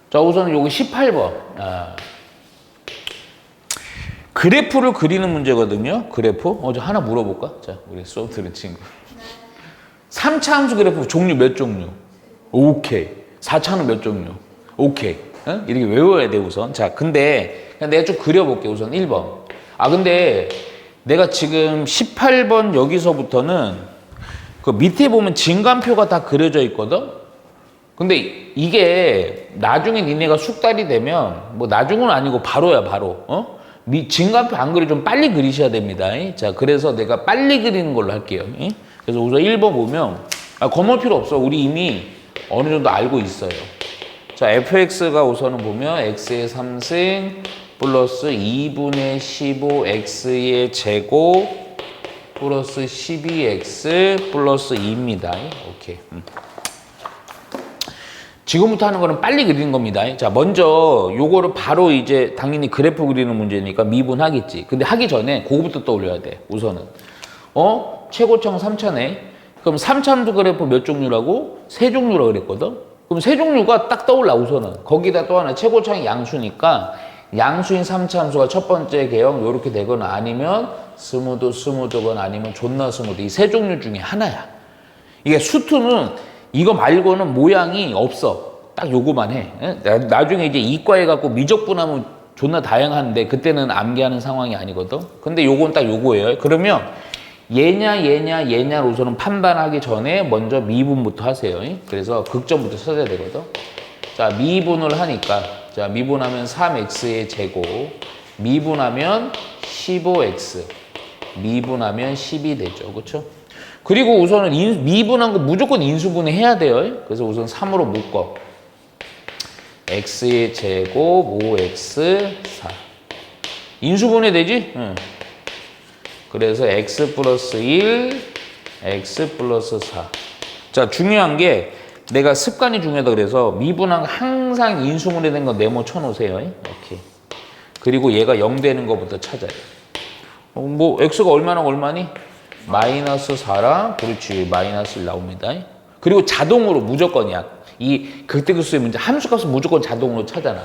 자, 우선 요거 18번. 그래프를 그리는 문제거든요. 그래프. 저 하나 물어볼까? 자, 우리 수업 들은 친구. 3차 함수 그래프 종류 몇 종류? 오케이. 4차는 몇 종류? 오케이. 응? 이렇게 외워야 돼, 우선. 자, 근데 그냥 내가 좀 그려볼게, 우선 1번. 근데 내가 지금 18번 여기서부터는 그 밑에 보면 진간표가 다 그려져 있거든? 근데 이게 나중에 니네가 숙달이 되면 뭐 나중은 아니고 바로야, 바로. 진간표 안 그려 좀 빨리 그리셔야 됩니다. 자, 그래서 내가 빨리 그리는 걸로 할게요. 그래서 우선 1번 보면 겁먹을 필요 없어. 우리 이미 어느 정도 알고 있어요. 자, fx가 우선은 보면 x의 3승 플러스 2분의 15x의 제곱 플러스 12x 플러스 2입니다. 오케이. 지금부터 하는 거는 빨리 그리는 겁니다. 자, 먼저 요거를 바로 이제 당연히 그래프 그리는 문제니까 미분하겠지. 근데 하기 전에 그거부터 떠올려야 돼. 우선은. 최고차는 3차네. 그럼 3차함수 그래프 몇 종류라고? 3종류라고 그랬거든? 그럼 3종류가 딱 떠올라, 우선은. 거기다 또 하나 최고차는 양수니까 양수인 3차 함수가 첫 번째 개형 요렇게 되거나 아니면 스무드거나 아니면 존나 스무드. 이 3종류 중에 하나야. 이게 수투는 이거 말고는 모양이 없어. 딱 요거만 해. 나중에 이제 이과 해갖고 미적분하면 존나 다양한데 그때는 암기하는 상황이 아니거든. 근데 요건 딱 요거예요. 그러면 얘냐 우선은 판단하기 전에 먼저 미분부터 하세요. 그래서 극점부터 찾아야 되거든. 자, 미분을 하니까 자, 미분하면 3x의 제곱, 미분하면 15x, 미분하면 10이 되죠. 그렇죠? 그리고 우선은 미분한 거 무조건 인수분해 해야 돼요. 그래서 우선 3으로 묶어. x의 제곱 5x 4. 인수분해 되지? 응. 그래서 x 플러스 1, x 플러스 4. 자, 중요한 게 내가 습관이 중요하다 그래서 미분한 거 항상 인수분해 된 거 네모 쳐놓으세요. 오케이. 그리고 얘가 0 되는 거부터 찾아요. 뭐 x가 얼마니? 마이너스 4랑 그렇지 마이너스 1 나옵니다. 그리고 자동으로 무조건이야. 이 극대극수의 문제 함수값은 무조건 자동으로 찾아놔.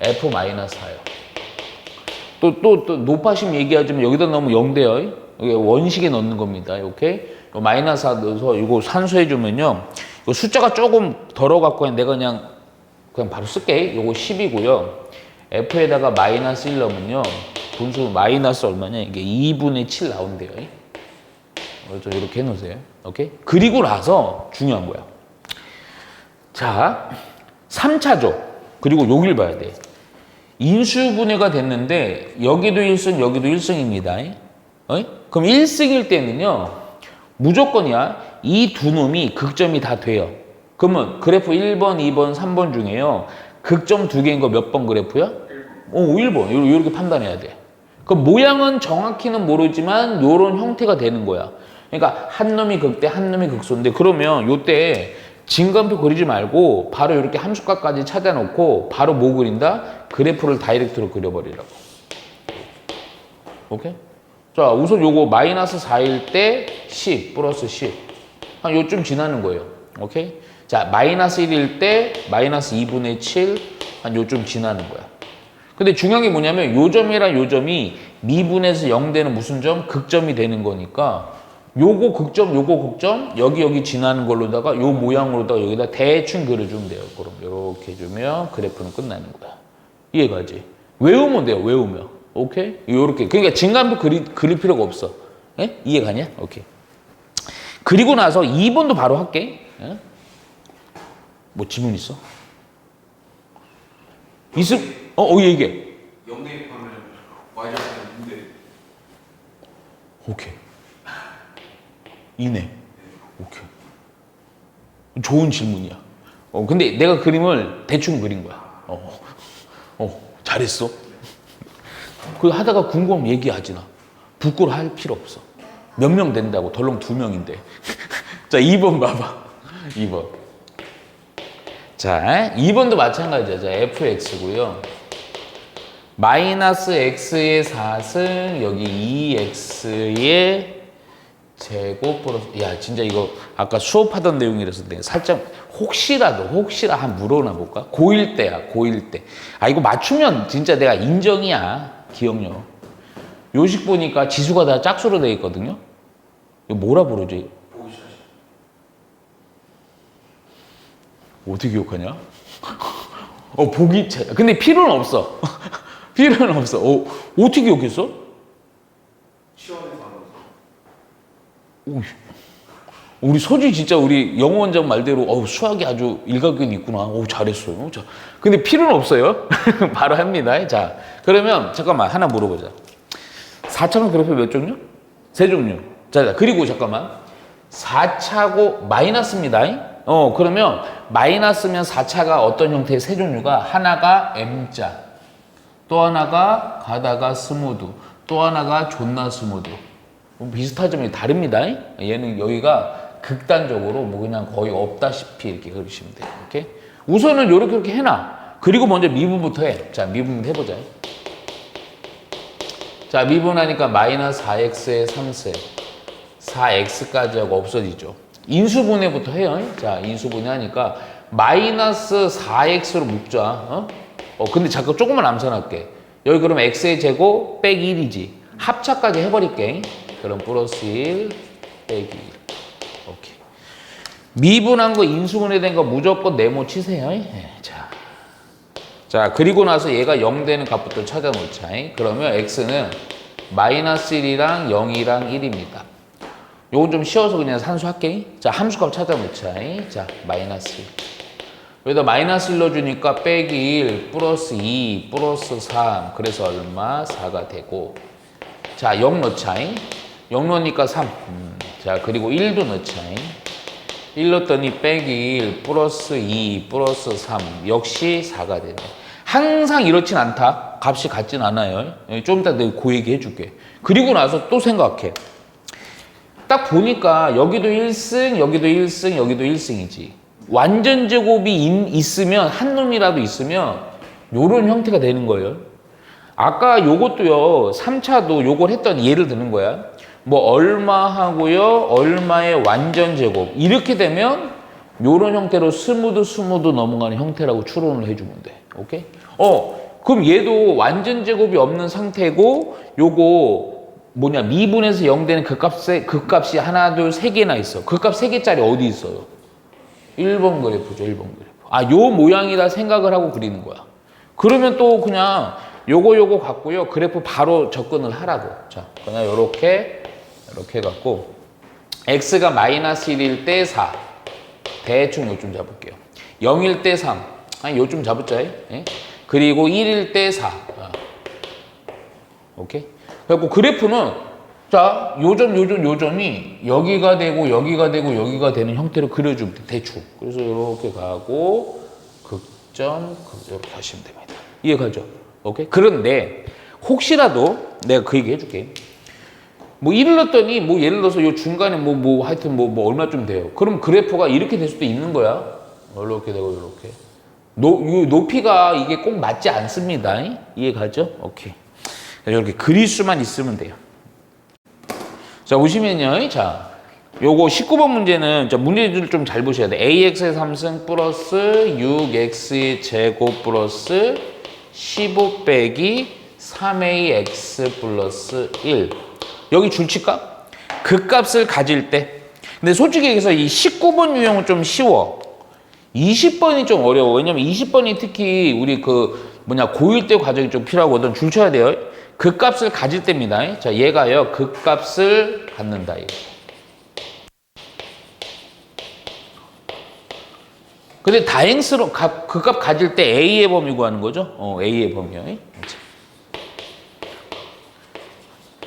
f 마이너스 4요. 또 높아심 얘기하지만 여기다 넣으면 0 돼요. 이게 원식에 넣는 겁니다. 오케이? 마이너스 4 넣어서 이거 산수해주면요. 이거 숫자가 조금 덜어갖고 내가 그냥 바로 쓸게. 이거 10이고요. f에다가 마이너스 1 넣으면요. 분수 마이너스 얼마냐? 이게 2분의 7 나온대요. 그래서 이렇게 해놓으세요. 오케이? 그리고 나서 중요한 거야. 자, 3차죠. 그리고 여길 봐야 돼. 인수분해가 됐는데 여기도 1승, 여기도 1승입니다. 그럼 1승일 때는요. 무조건이야. 이 두 놈이 극점이 다 돼요. 그러면 그래프 1번, 2번, 3번 중에요. 극점 두 개인 거 몇 번 그래프야? 1번. 이렇게 판단해야 돼. 그 모양은 정확히는 모르지만 요런 형태가 되는 거야. 그러니까 한 놈이 극대, 한 놈이 극소인데 그러면 요때 진간표 그리지 말고 바로 이렇게 함수값까지 찾아놓고 바로 뭐 그린다? 그래프를 다이렉트로 그려버리라고. 오케이? 자, 우선 요거 마이너스 4일 때 10 플러스 10. 한 요쯤 지나는 거예요. 오케이? 자, 마이너스 1일 때 마이너스 2분의 7. 한 요쯤 지나는 거야. 근데 중요한 게 뭐냐면 요 점이랑 요 점이 미분에서 0 되는 무슨 점? 극점이 되는 거니까 요거 극점, 여기 지나는 걸로다가 요 모양으로다가 여기다 대충 그려주면 돼요. 그럼 이렇게 해주면 그래프는 끝나는 거야. 이해가지? 외우면 돼요, 외우면. 오케이? 요렇게. 그러니까 진간표 그릴 필요가 없어. 예? 이해가냐? 오케이. 그리고 나서 2번도 바로 할게. 예? 뭐 질문 있어? 얘기해. 0 대입하면 y좌표는 6대. 오케이. 이네. 오케이. 좋은 질문이야. 근데 내가 그림을 대충 그린 거야. 잘했어. 그 하다가 궁금하면 얘기하지 나. 부끄러워 할 필요 없어. 몇 명 된다고? 덜렁 2명인데. 자, 2번 봐봐. 2번. 자, 2번도 마찬가지야. 자, fx고요. 마이너스 x의 4승, 여기 2x의 제곱 플러스 야 진짜 이거 아까 수업하던 내용이라서 내가 살짝 혹시라도 한 물어나 볼까? 고1 때야 고1 때. 아 이거 맞추면 진짜 내가 인정이야. 기억력. 요식 보니까 지수가 다 짝수로 되어 있거든요. 이거 뭐라 부르지? 어떻게 기억하냐? 보기 근데 필요는 없어. 필요는 없어. 어떻게 기억했어? 시험에서 하면서. 오, 우리 소지 진짜 우리 영어 원장 말대로 수학이 아주 일가견이 있구나. 잘했어요. 자, 근데 필요는 없어요. 바로 합니다. 자, 그러면 잠깐만 하나 물어보자. 4차는 그래프 몇 종류? 3종류. 자, 그리고 잠깐만 4차고 마이너스입니다. 그러면 마이너스면 4차가 어떤 형태의 3종류가 하나가 M자, 또 하나가 가다가 스무드, 또 하나가 존나 스무드. 비슷하지만 다릅니다. 얘는 여기가 극단적으로 뭐 그냥 거의 없다시피 이렇게 그리시면 돼요. 이렇게 우선은 이렇게 해놔. 그리고 먼저 미분부터 해. 자, 미분부터 해보자. 자, 미분하니까 마이너스 4x에 3세 4x까지 하고 없어지죠. 인수분해부터 해요. 자, 인수분해 하니까 마이너스 4x로 묶자. 근데 잠깐 조금만 암산할게. 여기 그러면 x의 제곱 빼기 1이지. 합차까지 해버릴게. 그럼 플러스 1 빼기 1. 오케이. 미분한 거 인수분해 된 거 무조건 네모 치세요. 자, 그리고 나서 얘가 0 되는 값부터 찾아놓자. 그러면 x는 마이너스 1이랑 0이랑 1입니다. 요건 좀 쉬워서 그냥 산수할게. 자, 함수값 찾아놓자. 자, 마이너스 1. 여기다 마이너스 1 넣어주니까 빼기 1 플러스 2 플러스 3 그래서 얼마? 4가 되고 자, 0 넣자. 0 넣으니까 3. 자, 그리고 1도 넣자. 1 넣었더니 빼기 1 플러스 2 플러스 3 역시 4가 되네. 항상 이렇진 않다. 값이 같진 않아요. 좀 이따 내가 그 얘기 해줄게. 그리고 나서 또 생각해. 딱 보니까 여기도 1승, 여기도 1승, 여기도 1승이지. 완전 제곱이 있으면 한 놈이라도 있으면 요런 형태가 되는 거예요. 아까 요것도요. 3차도 요걸 했던 예를 드는 거야. 뭐 얼마 하고요. 얼마의 완전 제곱. 이렇게 되면 요런 형태로 스무드 넘어가는 형태라고 추론을 해주면 돼. 오케이? 그럼 얘도 완전 제곱이 없는 상태고 요거 뭐냐 미분에서 0 되는 그 값이 하나, 둘, 세 개나 있어. 그 값 3개짜리 어디 있어요? 1번 그래프죠. 1번 그래프. 요 모양이다 생각을 하고 그리는 거야. 그러면 또 그냥 요거 갖고요. 그래프 바로 접근을 하라고. 자, 그냥 요렇게 해갖고 x가 마이너스 1일 때 4. 대충 요쯤 잡을게요. 0일 때 3. 요쯤 잡았자. 그리고 1일 때 4. 오케이? 그래갖고 그래프는 자, 요점이 여기가 되고 여기가 되는 형태로 그려주면 돼. 대충. 그래서 이렇게 가고 극점 이렇게 하시면 됩니다. 이해가죠? 오케이? 그런데 혹시라도 내가 그 얘기 해줄게. 뭐 1을 넣었더니 뭐 예를 들어서 요 중간에 하여튼 얼마쯤 돼요. 그럼 그래프가 이렇게 될 수도 있는 거야. 이렇게 되고 이렇게. 높이가 이게 꼭 맞지 않습니다. 이해가죠? 오케이. 이렇게 그릴 수만 있으면 돼요. 자, 보시면요. 자, 요거 19번 문제는 문제를 좀 잘 보셔야 돼. ax의 3승 플러스 6x의 제곱 플러스 15 빼기 3ax 플러스 1. 여기 줄치값? 그 값을 가질 때. 근데 솔직히 얘기해서 이 19번 유형은 좀 쉬워. 20번이 좀 어려워. 왜냐면 20번이 특히 우리 고1 때 과정이 좀 필요하거든. 줄 쳐야 돼요. 그 값을 가질 때입니다. 자, 얘가요. 그 값을 갖는다. 이거. 근데 다행스러운 그 값 가질 때 A의 범위 구하는 거죠. A의 범위요.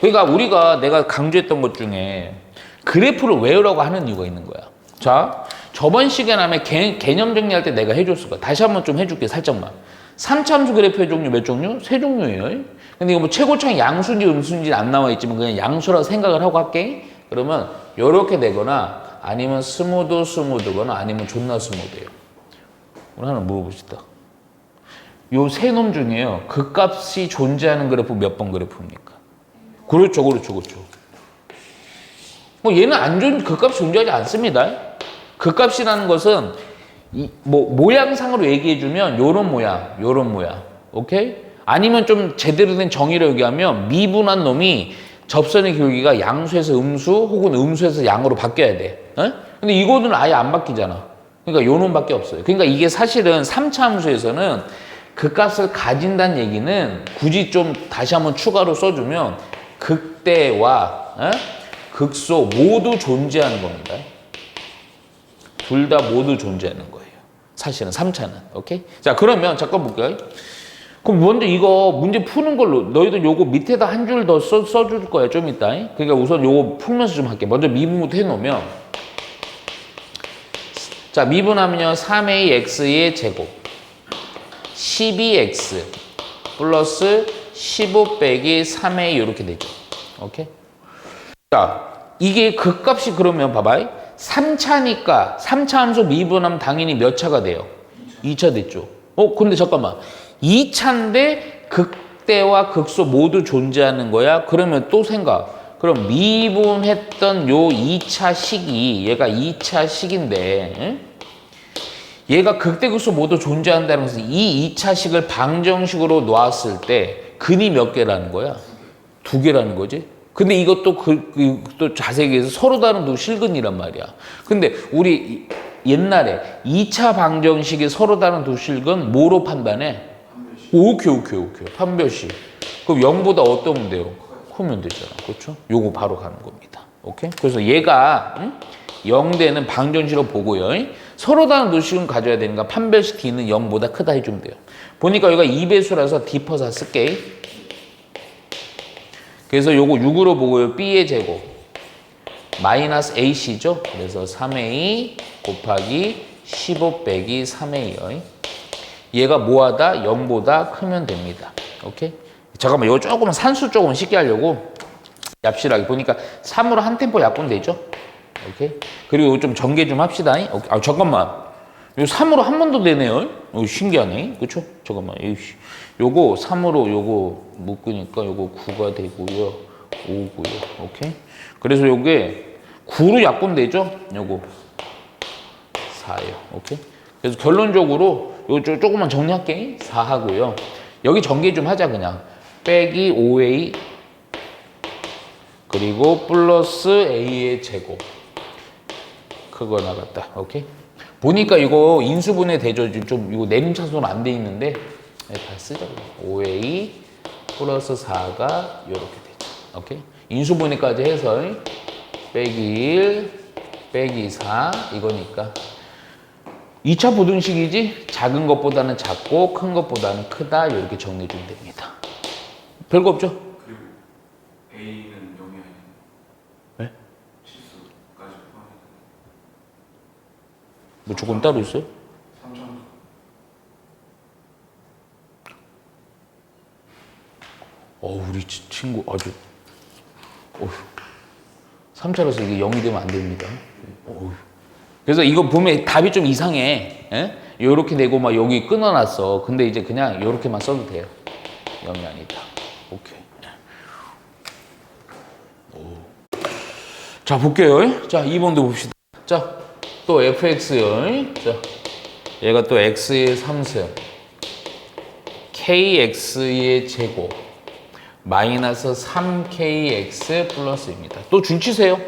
그러니까 우리가 내가 강조했던 것 중에 그래프를 외우라고 하는 이유가 있는 거야. 자, 저번 시간에 개념 정리할 때 내가 해줬을 거야. 다시 한번 좀 해줄게, 살짝만. 3차함수 그래프의 종류 몇 종류? 3종류예요. 근데 이거 뭐 최고차이 양수인지 음수인지 안 나와 있지만 그냥 양수라고 생각을 하고 할게. 그러면 이렇게 되거나 아니면 스무드거나 아니면 존나 스무드예요. 오늘 하나 물어봅시다. 요 세 놈 중에요. 그 값이 존재하는 그래프 몇 번 그래프입니까? 그렇죠. 뭐 얘는 극값이 존재하지 않습니다. 극값이라는 것은 모양상으로 얘기해주면 요런 모양. 오케이? 아니면 좀 제대로 된 정의로 얘기하면 미분한 놈이 접선의 기울기가 양수에서 음수 혹은 음수에서 양으로 바뀌어야 돼. 근데 이거는 아예 안 바뀌잖아. 그러니까 요 놈밖에 없어요. 그러니까 이게 사실은 3차 함수에서는 극값을 가진다는 얘기는 굳이 좀 다시 한번 추가로 써주면 극대와 극소 모두 존재하는 겁니다. 둘 다 모두 존재하는 거예요. 사실은 3차는. 오케이? 자, 그러면 잠깐 볼게요. 그럼 먼저 이거 문제 푸는 걸로 너희들 요거 밑에다 한 줄 더 써줄 거야. 좀 이따. 그러니까 우선 요거 풀면서 좀 할게. 먼저 미분부터 해놓으면 자, 미분하면요. 3ax의 제곱 12x 플러스 15 빼기 3a 이렇게 되죠. 오케이? 자, 이게 극값이 그러면 봐봐요. 3차니까 3차 함수 미분하면 당연히 몇 차가 돼요? 2차 됐죠. 근데 잠깐만. 2차인데 극대와 극소 모두 존재하는 거야? 그러면 또 생각. 그럼 미분했던 요 2차 식이 얘가 2차 식인데 얘가 극대 극소 모두 존재한다는 것은 이 2차 식을 방정식으로 놓았을 때 근이 몇 개라는 거야? 2개라는 거지. 근데 이것도 또 자세히 해서 서로 다른 두 실근이란 말이야. 근데 우리 옛날에 2차 방정식이 서로 다른 두 실근 뭐로 판단해? 오케이. 판별식. 그럼 0보다 어떤 돼요? 크면 되잖아. 그렇죠? 요거 바로 가는 겁니다. 오케이? 그래서 얘가 0대는 방정식으로 보고요. 서로 다른 두 실근 가져야 되니까 판별식 D는 0보다 크다 해주면 돼요. 보니까 여기가 2배수라서 D 퍼사 쓸게. 그래서 요거 6으로 보고요. B의 제곱 마이너스 AC죠. 그래서 3A 곱하기 15 빼기 3A요. 얘가 뭐하다? 0보다 크면 됩니다. 오케이? 잠깐만, 이거 조금 산수 조금 쉽게 하려고 얍실하게 보니까 3으로 한 템포 약분 되죠? 오케이? 그리고 좀 전개 좀 합시다. 오케이. 아, 잠깐만. 요 3으로 한 번 더 되네요. 신기하네. 그쵸? 잠깐만. 요거 3으로 요거 묶으니까 요거 9가 되고요. 5고요. 오케이? 그래서 요게 9로 약분되죠? 요거 4예요. 오케이? 그래서 결론적으로 요 조금만 정리할게. 4 하고요. 여기 전개 좀 하자 그냥. 빼기 5a 그리고 플러스 a의 제곱. 그거 나갔다. 오케이? 보니까 이거 인수분해 대조 좀 이거 내림차순으로 안 돼 있는데 다 쓰자. 5a 플러스 4가 이렇게 되죠. 오케이? 인수분해까지 해서 빼기 1 빼기 4 이거니까 2차 부등식이지 작은 것보다는 작고 큰 것보다는 크다 이렇게 정리해 주면 됩니다. 별거 없죠? 그리고 A는 0이 아니고 네? 치수까지 포함해서 뭐 조건 따로 있어요? 3천 우리 친구 아주 3차로서 이게 0이 되면 안 됩니다. 그래서 이거 보면 답이 좀 이상해. 예? 요렇게 되고 막 여기 끊어놨어. 근데 이제 그냥 요렇게만 써도 돼요. 0이 아니다. 오케이. 자, 볼게요. 자, 2번도 봅시다. 자, 또 fx요. 자, 얘가 또 x의 3승. kx의 제곱. 마이너스 3kx 플러스입니다. 또 준치세요.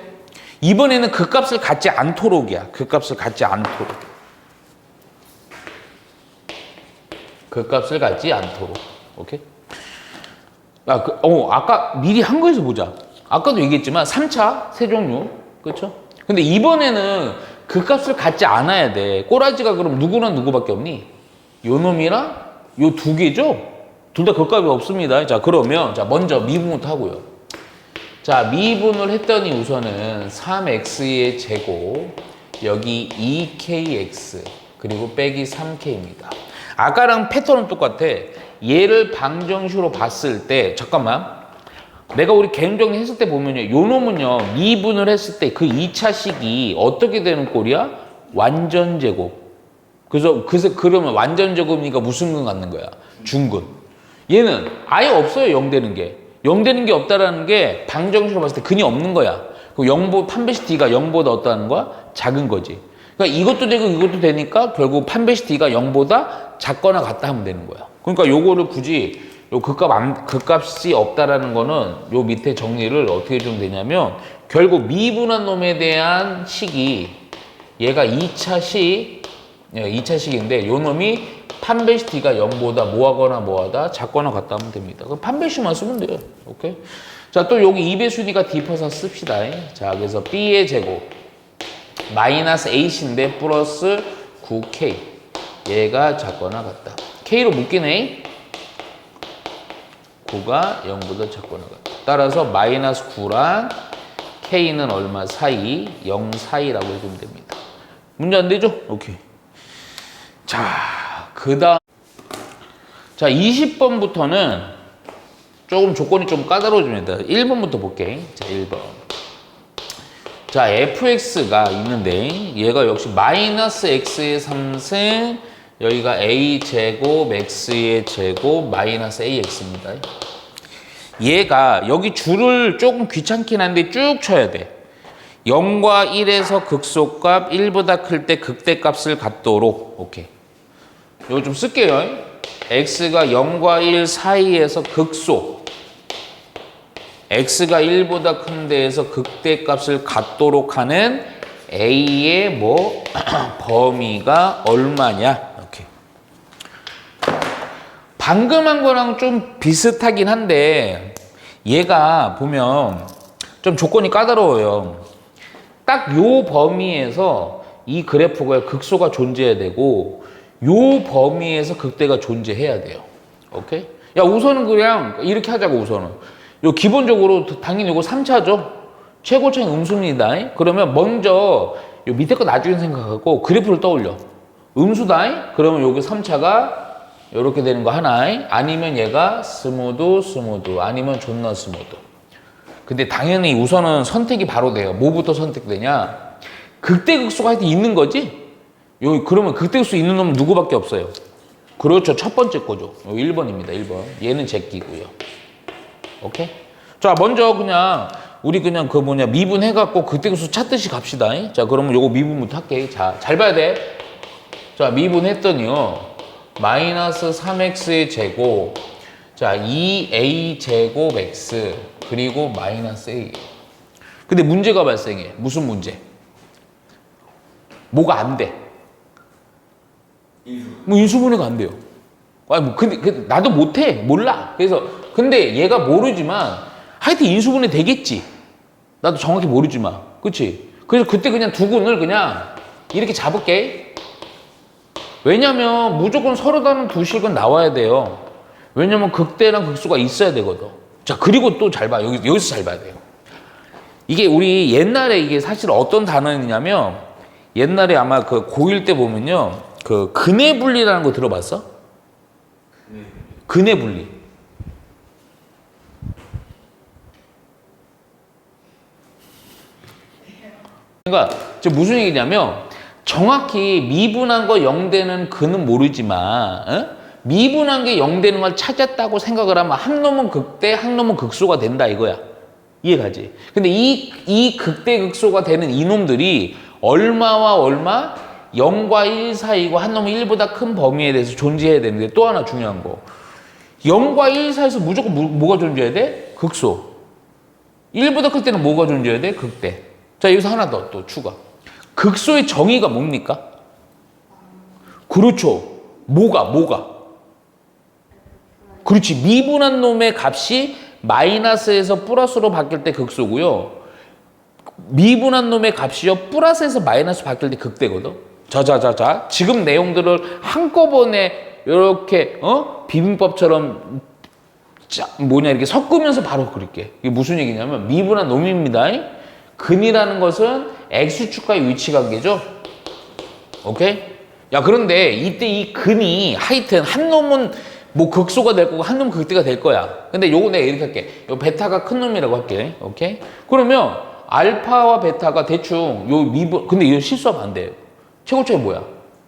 이번에는 극값을 갖지 않도록이야. 극값을 갖지 않도록. 극값을 갖지 않도록. 오케이? 아까 미리 한 거에서 보자. 아까도 얘기했지만 3차 세 종류. 그렇죠? 근데 이번에는 극값을 갖지 않아야 돼. 꼬라지가 그럼 누구랑 누구밖에 없니? 요 놈이랑 요 두 개죠? 둘 다 극값이 없습니다. 자, 그러면 자, 먼저 미분부터 하고요. 자, 미분을 했더니 우선은 3x의 제곱 여기 2kx 그리고 빼기 3k입니다. 아까랑 패턴은 똑같아. 얘를 방정식으로 봤을 때 잠깐만 내가 우리 개념정리 했을 때 보면요. 요 놈은요. 미분을 했을 때 그 2차식이 어떻게 되는 꼴이야? 완전 제곱. 그래서 그러면 완전 제곱이니까 무슨 근 갖는 거야? 중근. 얘는 아예 없어요. 0 되는 게. 0 되는 게 없다라는 게 방정식으로 봤을 때 근이 없는 거야. 그 0보 판베시 D가 0보다 어떠한 거야? 작은 거지. 그러니까 이것도 되고 이것도 되니까 결국 판베시 D가 0보다 작거나 같다 하면 되는 거야. 그러니까 요거를 굳이 요 극값이 없다라는 거는 요 밑에 정리를 어떻게 좀 되냐면 결국 미분한 놈에 대한 식이 얘가 2차식인데 요 놈이 판베시 D가 0보다 뭐하거나 뭐하다 작거나 같다 하면 됩니다. 그 판베시만 쓰면 돼요. 오케이? 자, 또 여기 2배수니까 디퍼서 씁시다. 자, 그래서 B의 제곱 마이너스 8인데 플러스 9K 얘가 작거나 같다. K로 묶이네. 9가 0보다 작거나 같다. 따라서 마이너스 9랑 K는 얼마 사이? 0 사이라고 해주면 됩니다. 문제 안 되죠? 오케이. 자, 자, 20번부터는 조금 조건이 좀 까다로워집니다. 1번부터 볼게. 자, 1번. 자, fx가 있는데 얘가 역시 마이너스 x의 3승 여기가 a제곱 x의 제곱 마이너스 ax입니다. 얘가 여기 줄을 조금 귀찮긴 한데 쭉 쳐야 돼. 0과 1에서 극소값 1보다 클 때 극대값을 갖도록. 오케이. 이거 좀 쓸게요. x가 0과 1 사이에서 극소 x가 1보다 큰 데에서 극대값을 갖도록 하는 a의 뭐 범위가 얼마냐. 이렇게. 방금 한 거랑 좀 비슷하긴 한데 얘가 보면 좀 조건이 까다로워요. 딱 요 범위에서 이 그래프가 극소가 존재해야 되고 요 범위에서 극대가 존재해야 돼요. 오케이? 야, 우선은 그냥 이렇게 하자고. 우선은 요 기본적으로 당연히 이거 3차죠. 최고차는 음수입니다. 그러면 먼저 요 밑에 거 나중에 생각하고 그래프를 떠올려. 음수다. 그러면 여기 3차가 이렇게 되는 거 하나. 아니면 얘가 스무드 아니면 존나 스무드. 근데 당연히 우선은 선택이 바로 돼요. 뭐부터 선택되냐? 극대극소가 하여튼 있는 거지. 요 그러면 극대극소 있는 놈은 누구밖에 없어요. 그렇죠. 첫 번째 거죠. 1번입니다. 1번. 얘는 제끼고요. 오케이? 자, 먼저 그냥 우리 그냥 그 뭐냐 미분해갖고 극대극소 찾듯이 갑시다. 자, 그러면 요거 미분부터 할게. 자, 잘 봐야 돼. 자, 미분했더니요. 마이너스 3x의 제곱. 자, 2a 제곱 x 그리고 마이너스 a. 근데 문제가 발생해. 무슨 문제? 뭐가 안 돼? 뭐 인수분해가 안 돼요. 아니 뭐 근데 나도 못해. 몰라. 그래서 근데 얘가 모르지만 하여튼 인수분해 되겠지. 나도 정확히 모르지만. 그치? 그래서 그때 그냥 두근을 그냥 이렇게 잡을게. 왜냐면 무조건 서로 다른 두 식은 나와야 돼요. 왜냐면 극대랑 극소가 있어야 되거든. 자, 그리고 또 잘 봐. 여기서 잘 봐야 돼요. 이게 우리 옛날에 이게 사실 어떤 단어였냐면 옛날에 아마 그 고1 때 보면요. 그 근해 분리라는 거 들어봤어? 근해 분리. 그러니까 지금 무슨 얘기냐면 정확히 미분한 거 0 되는 근은 모르지만 미분한 게 0 되는 걸 찾았다고 생각을 하면 한 놈은 극대, 한 놈은 극소가 된다 이거야. 이해가지? 근데 이 극대 극소가 되는 이놈들이 얼마와 얼마? 0과 1 사이고 한 놈은 1보다 큰 범위에 대해서 존재해야 되는데 또 하나 중요한 거. 0과 1 사이에서 무조건 뭐가 존재해야 돼? 극소. 1보다 클 때는 뭐가 존재해야 돼? 극대. 자, 여기서 하나 더 또 추가. 극소의 정의가 뭡니까? 그렇죠. 뭐가? 그렇지. 미분한 놈의 값이 마이너스에서 플러스로 바뀔 때 극소고요. 미분한 놈의 값이요. 플러스에서 마이너스 바뀔 때 극대거든. 자. 지금 내용들을 한꺼번에 이렇게 비빔밥처럼 이렇게 섞으면서 바로 그릴게. 이게 무슨 얘기냐면 미분한 놈입니다. 근이라는 것은 x축과의 위치관계죠. 오케이? 야, 그런데 이때 이 근이 하여튼 한 놈은 뭐 극소가 될 거고 한 놈은 극대가 될 거야. 근데 요거 내가 이렇게 할게. 요 베타가 큰 놈이라고 할게. 오케이? 그러면 알파와 베타가 대충 요 미분, 근데 이거 실수하면 안 돼. 최고차이 뭐야?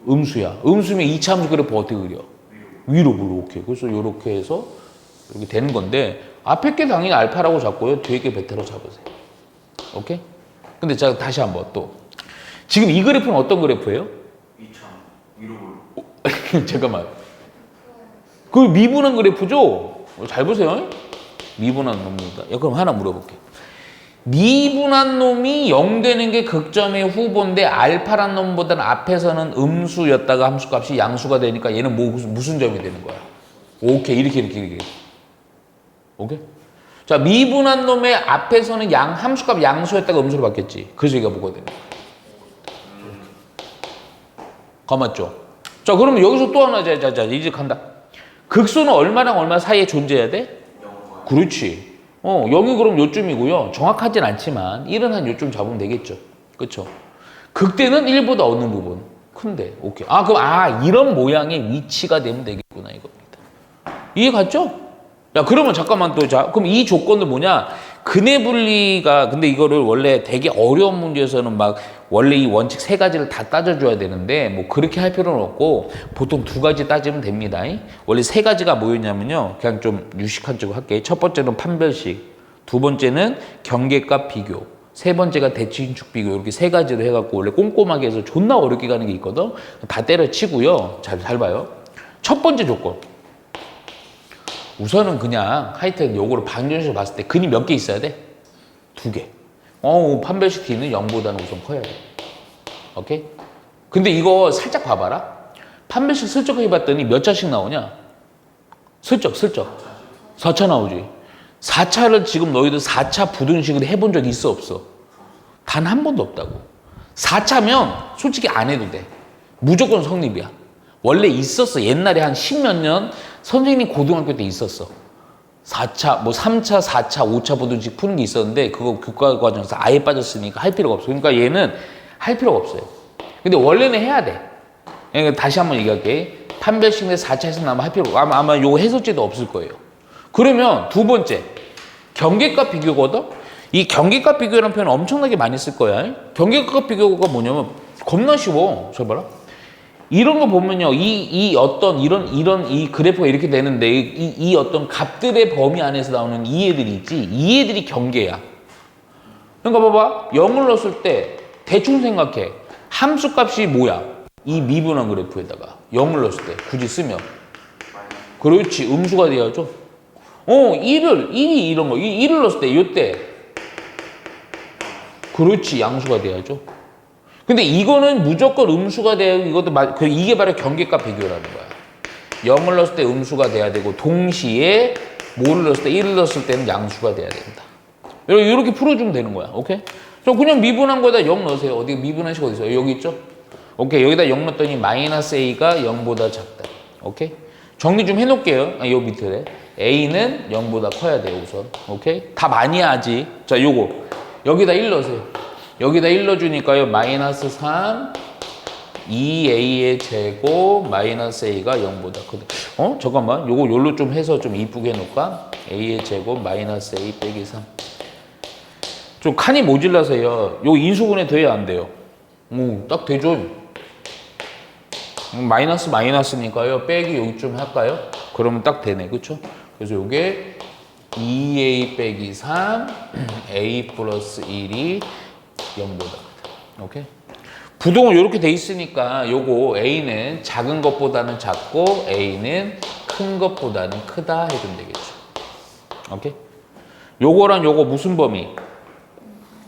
음수야. 음수면 2차 함수 그래프 어떻게 그려? 위로 물어. 오케이. 그래서 요렇게 해서 이렇게 되는 건데 앞에 게 당연히 알파라고 잡고요. 뒤에 게 베타로 잡으세요. 오케이? 근데 자, 다시 한번 또. 지금 이 그래프는 어떤 그래프예요? 2차 위로 올라. 잠깐만. 그 미분한 그래프죠? 잘 보세요. 미분한 놈입니다. 그럼 하나 물어볼게. 미분한 놈이 0 되는 게 극점의 후보인데 알파란 놈보다는 앞에서는 음수였다가 함수값이 양수가 되니까 얘는 무슨 점이 되는 거야? 오케이. 이렇게. 오케이? 자, 미분한 놈의 앞에서는 함수값 양수였다가 음수로 바뀌었지. 그래서 얘가 뭐가 되는 거야? 맞죠? 자, 그러면 여기서 또 하나, 자, 이제 간다. 극소는 얼마랑 얼마 사이에 존재해야 돼? 0. 그렇지. 0이 그럼 요쯤이고요. 정확하진 않지만 1은 한 요쯤 잡으면 되겠죠. 그렇죠? 극대는 1보다 어느 부분? 큰데. 오케이. 그럼 이런 모양의 위치가 되면 되겠구나 이겁니다. 이해 갔죠? 야, 그러면 잠깐만 또 그럼 이 조건은 뭐냐? 근해 분리가 근데 이거를 원래 되게 어려운 문제에서는 막 원래 이 원칙 3가지를 다 따져줘야 되는데 뭐 그렇게 할 필요는 없고 보통 2가지 따지면 됩니다. 원래 3가지가 뭐였냐면요. 그냥 좀 유식한 쪽으로 할게. 첫 번째는 판별식, 두 번째는 경계값 비교, 세 번째가 대칭축 비교. 이렇게 3가지로 해갖고 원래 꼼꼼하게 해서 존나 어렵게 가는 게 있거든. 다 때려치고요. 잘 봐요. 첫 번째 조건. 우선은 그냥 하여튼 요거를 방정식으로 봤을 때 근이 몇 개 있어야 돼? 2개. 판별식 t는 0보다는 우선 커야 돼. 오케이? 근데 이거 살짝 봐봐라. 판별식 슬쩍 해봤더니 몇 차씩 나오냐? 슬쩍. 4차 나오지. 4차를 지금 너희들 4차 부등식을 해본 적 있어 없어? 단 한 번도 없다고. 4차면 솔직히 안 해도 돼. 무조건 성립이야. 원래 있었어. 옛날에 한 10몇 년 선생님 고등학교 때 있었어. 4차, 3차, 4차, 5차 부등식 푸는 게 있었는데 그거 교과 과정에서 아예 빠졌으니까 할 필요가 없어. 그러니까 얘는 할 필요가 없어요. 근데 원래는 해야 돼. 그러니까 다시 한번 얘기할게. 판별식 내 4차에서 나면 할 필요가 없고 아마 요 해설제도 없을 거예요. 그러면 두 번째, 경계값 비교거든? 이 경계값 비교라는 표현 엄청나게 많이 쓸 거야. 경계값 비교가 뭐냐면 겁나 쉬워. 잘 봐라. 이런 거 보면요, 이 그래프가 이렇게 되는데, 이 어떤 값들의 범위 안에서 나오는 이 애들이 있지, 이 애들이 경계야. 그러니까 봐봐, 0을 넣었을 때, 대충 생각해. 함수 값이 뭐야? 이 미분한 그래프에다가 0을 넣었을 때, 굳이 쓰면. 그렇지, 음수가 돼야죠. 1이 이런 거, 1을 넣었을 때, 요때. 그렇지, 양수가 돼야죠. 근데 이거는 무조건 음수가 돼야 이게 바로 경계값 비교라는 거야. 0을 넣었을 때 음수가 돼야 되고 동시에 뭐를 넣었을 때 1을 넣었을 때는 양수가 돼야 된다. 이렇게 풀어주면 되는 거야. 오케이? 그냥 미분한 거에다 0 넣으세요. 어디 미분한 식 어디 있어요? 여기 있죠? 오케이. 여기다 0 넣었더니 마이너스 a가 0보다 작다. 오케이? 정리 좀 해놓을게요. 요 밑에 a는 0보다 커야 돼요. 우선. 오케이? 답 아니야 아직. 자, 요거 여기다 1 넣으세요. 여기다 1 넣어주니까요. 마이너스 3 2a의 제곱 마이너스 a가 0보다 크다. 잠깐만. 요거 요로 좀 해서 좀 이쁘게 해놓을까? a의 제곱 마이너스 a 빼기 3. 좀 칸이 모질라서요. 요 인수분해 돼야 안 돼요. 딱 되죠. 마이너스니까요. 빼기 여기 좀 할까요? 그러면 딱 되네. 그쵸? 그래서 요게 2a 빼기 3 a 플러스 1이 0보다 크다. 오케이? 부동은 이렇게 돼 있으니까 요거 A는 작은 것보다는 작고 A는 큰 것보다는 크다 해주면 되겠죠. 오케이? 요거랑 요거 무슨 범위?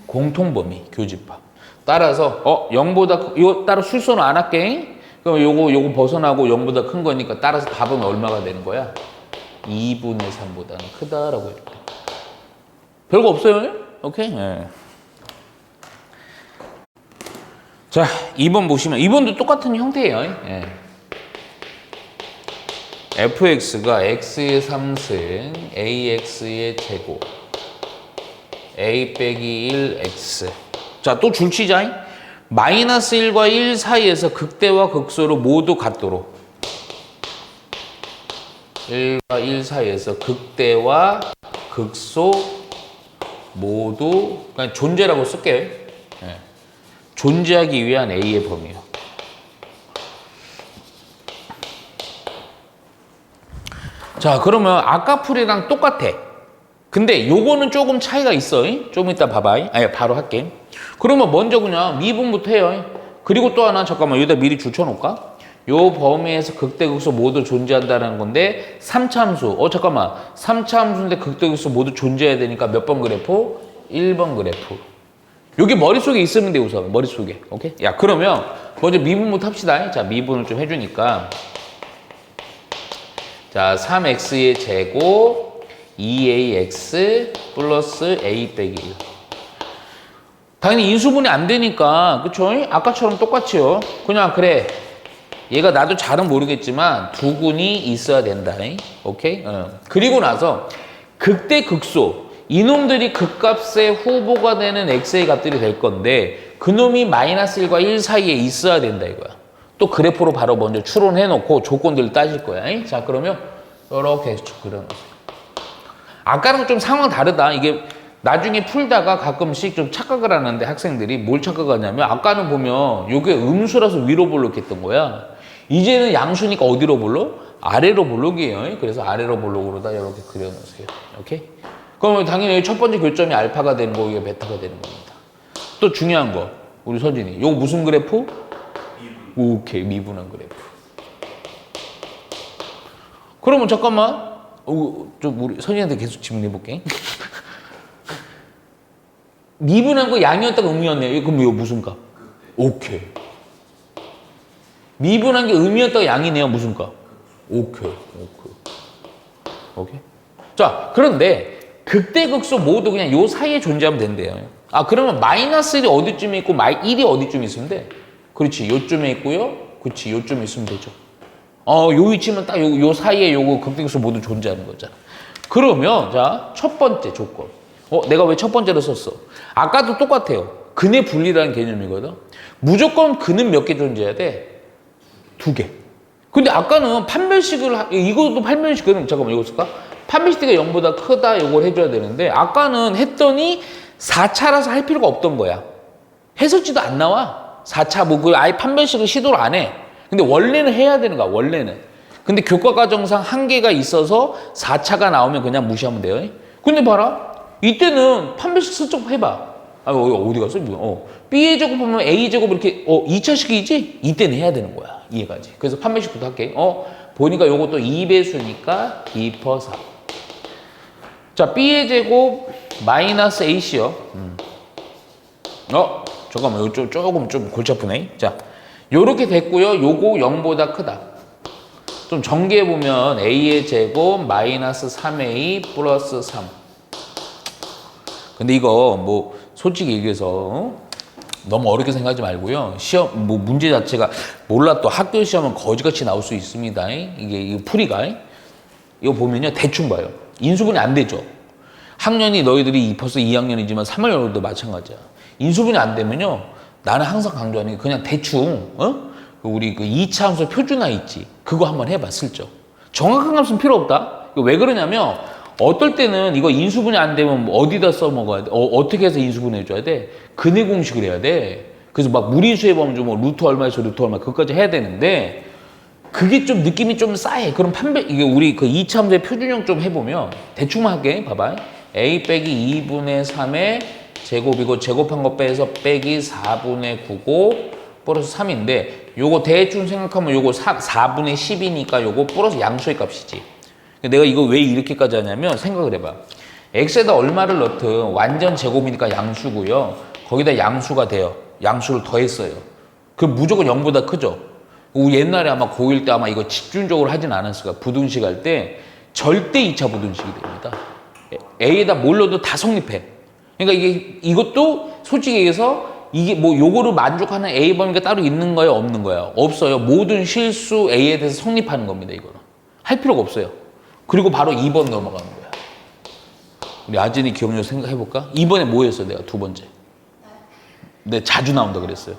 공통 범위, 교집합. 따라서 0보다 이거 따로 술소는 안 할게. 그럼 요거 벗어나고 0보다 큰 거니까 따라서 답은 얼마가 되는 거야? 2분의 3보다는 크다라고 해요. 별거 없어요? 오케이? 네. 자, 2번 보시면 2번도 똑같은 형태예요. 예. fx가 x의 3승 ax의 제곱 a 빼기 1x. 자, 또 줄치자. 마이너스 1과 1 사이에서 극대와 극소로 모두 같도록 1과 1 사이에서 극대와 극소 모두 그냥 존재라고 쓸게요. 예. 존재하기 위한 A의 범위요. 자, 그러면 아까 풀이랑 똑같아. 근데 요거는 조금 차이가 있어. 좀 이따 봐봐. 아니, 바로 할게. 그러면 먼저 그냥 미분부터 해요. 그리고 또 하나 잠깐만 여기다 미리 줄쳐놓을까? 요 범위에서 극대극소 모두 존재한다는 건데 3차함수. 잠깐만 3차함수인데 극대극소 모두 존재해야 되니까 몇 번 그래프? 1번 그래프. 여기 머릿속에 있으면 돼 우선 머릿속에. 오케이? 야 그러면 먼저 미분부터 합시다. 자 미분을 좀 해주니까 자 3x의 제곱 2ax 플러스 a 빼기 1. 당연히 인수분해 안 되니까 그쵸? 아까처럼 똑같이요. 그냥 그래 얘가 나도 잘은 모르겠지만 두 군이 있어야 된다. 오케이? 그리고 나서 극대극소 이놈들이 극값의 후보가 되는 x의 값들이 될 건데 그놈이 마이너스 1과 1 사이에 있어야 된다 이거야. 또 그래프로 바로 먼저 추론해 놓고 조건들을 따질 거야. 자 그러면 이렇게 그려놓으세요. 아까랑 좀 상황 다르다. 이게 나중에 풀다가 가끔씩 좀 착각을 하는데 학생들이 뭘 착각하냐면 아까는 보면 이게 음수라서 위로 볼록했던 거야. 이제는 양수니까 어디로 볼록? 아래로 볼록이에요. 그래서 아래로 볼록으로다 이렇게 그려놓으세요. 오케이? 그러면 당연히 첫 번째 교점이 알파가 되는 거고 이게 베타가 되는 겁니다. 또 중요한 거 우리 서진이 이거 무슨 그래프? 미분. 오케이 미분한 그래프. 그러면 잠깐만 좀 우리 서진이한테 계속 질문해 볼게. 미분한 거 양이었다가 음이었네. 그럼 이거 무슨 값? 오케이. 미분한 게 음이었다가 양이네요. 무슨 값? 오케이. 자, 그런데 극대극소 모두 그냥 요 사이에 존재하면 된대요. 그러면 마이너스 1이 어디쯤에 있고 1이 어디쯤에 있으면 돼? 그렇지. 요쯤에 있고요. 그렇지. 요쯤에 있으면 되죠. 요 위치면 딱 요 사이에 요거 극대극소 모두 존재하는 거잖아. 그러면 자, 첫 번째 조건. 내가 왜 첫 번째로 썼어? 아까도 똑같아요. 근의 분리라는 개념이거든. 무조건 근은 몇 개 존재해야 돼? 2개. 근데 아까는 판별식을, 이것도 판별식은, 잠깐만, 이거 쓸까? 판별식가 0보다 크다, 이걸 해줘야 되는데, 아까는 했더니 4차라서 할 필요가 없던 거야. 해설지도 안 나와. 4차, 아예 판별식을 시도를 안 해. 근데 원래는 해야 되는 거야, 원래는. 근데 교과과정상 한계가 있어서 4차가 나오면 그냥 무시하면 돼요. 근데 봐라. 이때는 판별식 슬쩍 해봐. 어디 갔어? B의 제곱하면 A 제곱 이렇게 2차식이지? 이때는 해야 되는 거야. 이해가지? 그래서 판별식부터 할게. 보니까 요것도 2배수니까 2 퍼 4. 자, B의 제곱 마이너스 AC요. 잠깐만. 이거 조금 좀 골치 아프네. 자, 요렇게 됐고요. 요거 0보다 크다. 좀 전개해보면 A의 제곱 마이너스 3A 플러스 3. 근데 이거 솔직히 얘기해서 너무 어렵게 생각하지 말고요. 시험 문제 자체가 몰라 또 학교 시험은 거지같이 나올 수 있습니다. 이게 풀이가 이거 보면요 대충 봐요. 인수분해 안 되죠. 학년이 너희들이 벌써 2학년이지만 3학년도 마찬가지야. 인수분해 안 되면요 나는 항상 강조하는 게 그냥 대충 우리 그 2차 함수 표준화 있지. 그거 한번 해봐 슬쩍. 정확한 값은 필요 없다. 왜 그러냐면 어떨 때는 이거 인수분해 안 되면 어디다 써먹어야 돼? 어떻게 해서 인수분해 해줘야 돼? 근의 공식을 해야 돼. 그래서 막 무리수의 범주 루트 얼마에서 루트 얼마 그것까지 해야 되는데 그게 좀 느낌이 좀 싸해. 그럼 이게 우리 그 2차 함수의 표준형 좀 해보면 대충만 할게. 봐봐. A 빼기 2분의 3의 제곱이고 제곱한 거 빼서 빼기 4분의 9고 플러스 3인데 요거 대충 생각하면 요거 4분의 10이니까 요거 플러스 양수의 값이지. 내가 이거 왜 이렇게까지 하냐면 생각을 해봐. x에다 얼마를 넣든 완전 제곱이니까 양수고요. 거기다 양수가 돼요. 양수를 더했어요. 그럼 무조건 0보다 크죠. 옛날에 아마 고1 때 아마 이거 집중적으로 하진 않았을 거야. 부등식 할 때 절대 2차 부등식이 됩니다. A에다 뭘 넣어도 다 성립해. 그러니까 이것도 솔직히 얘기해서 이게 요거를 만족하는 A 범위가 따로 있는 거예요? 없는 거예요? 없어요. 모든 실수 A에 대해서 성립하는 겁니다. 이거는. 할 필요가 없어요. 그리고 바로 2번 넘어가는 거야. 우리 아진이 기억력 생각해볼까? 2번에 뭐 했어 내가 두 번째? 네, 자주 나온다 그랬어요.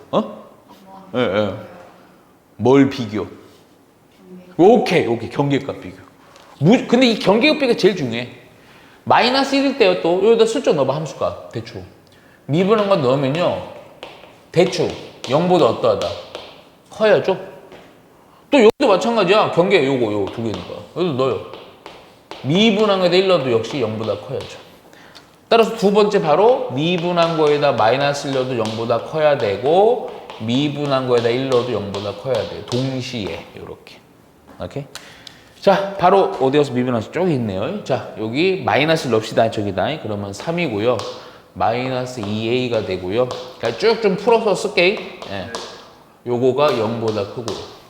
예. 뭘 비교? 오케이. 경계값 비교. 근데 이 경계값 비교가 제일 중요해. 마이너스 1일 때요 또 여기다 슬쩍 넣어봐 함수값. 대충. 미분한 거 넣으면요. 대충 0보다 어떠하다? 커야죠? 또 여기도 마찬가지야. 경계 요거 두 개니까. 여기도 넣어요. 미분한 거에다 1 넣어도 역시 0보다 커야죠. 따라서 두 번째 바로 미분한 거에다 마이너스 1 넣어도 0보다 커야 되고 미분한 거에다 1 넣어도 0보다 커야 돼요. 동시에 이렇게. 오케이? 자, 바로 어디 가서 미분하시 쪽이 있네요. 자, 여기 마이너스 1 넣읍시다. 저기다. 그러면 3이고요. 마이너스 2a가 되고요. 그러니까 쭉 좀 풀어서 쓸게. 예. 요거가 0보다 크고요.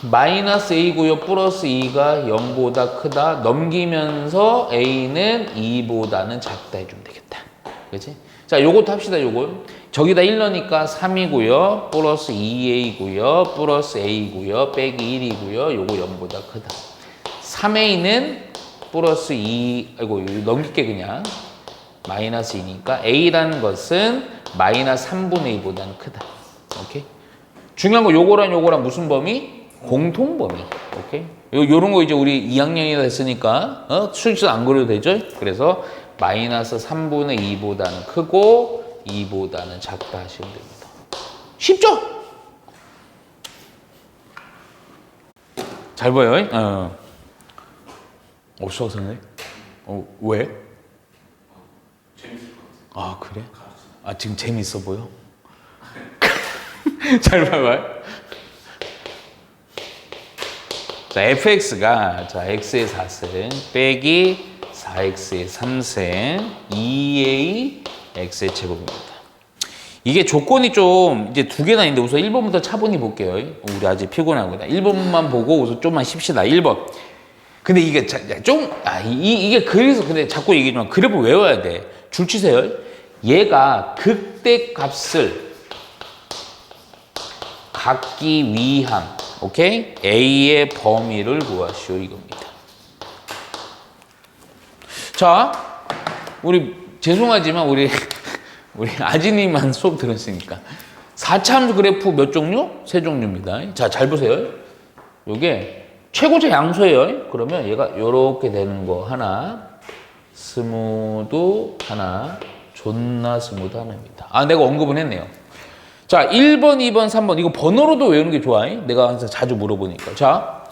마이너스 a고요. 플러스 2가 0보다 크다. 넘기면서 a는 2보다는 작다 해주면 되겠다. 그렇지? 자, 요것도 합시다. 요거. 저기다 1 넣으니까 3이고요. 플러스 2a고요. 플러스 a고요. 빼기 1이고요. 요거 0보다 크다. 3a는 플러스 2, 아이고, 넘길게 그냥. 마이너스 2니까 a라는 것은 마이너스 3분의 2보다는 크다. 오케이? 중요한 거 요거랑 무슨 범위? 공통범위. 오케이? 요런 거 이제 우리 2학년이다 했으니까 수식수 안 그려도 되죠? 그래서 마이너스 3분의 2보다는 크고 2보다는 작다 하시면 됩니다. 쉽죠? 잘 보여요? 수학생님? 왜? 재밌을 것 같아요. 아, 그래? 아, 지금 재밌어 보여? 잘 봐봐요. 자, fx가 자 x의 4승 빼기 4x의 3승 2a x의 제곱입니다. 이게 조건이 좀 이제 두 개나 있는데 우선 1번부터 차분히 볼게요. 우리 아직 피곤하구나. 1번만 보고 우선 좀만 쉽시다. 1번. 근데 이게 이게 그래서 근데 자꾸 얘기하지만 그래프 외워야 돼. 줄 치세요. 얘가 극대값을 갖기 위한 오케이? A의 범위를 구하시오 이겁니다. 자, 우리 죄송하지만 우리 아진이만 수업 들었으니까 4차 함수 그래프 몇 종류? 3종류입니다. 자, 잘 보세요. 요게 최고차 양수예요. 그러면 얘가 요렇게 되는 거 하나, 스무드 하나, 존나 스무드 하나입니다. 아, 내가 언급은 했네요. 자, 1번, 2번, 3번. 이거 번호로도 외우는 게 좋아요. 내가 항상 자주 물어보니까. 자,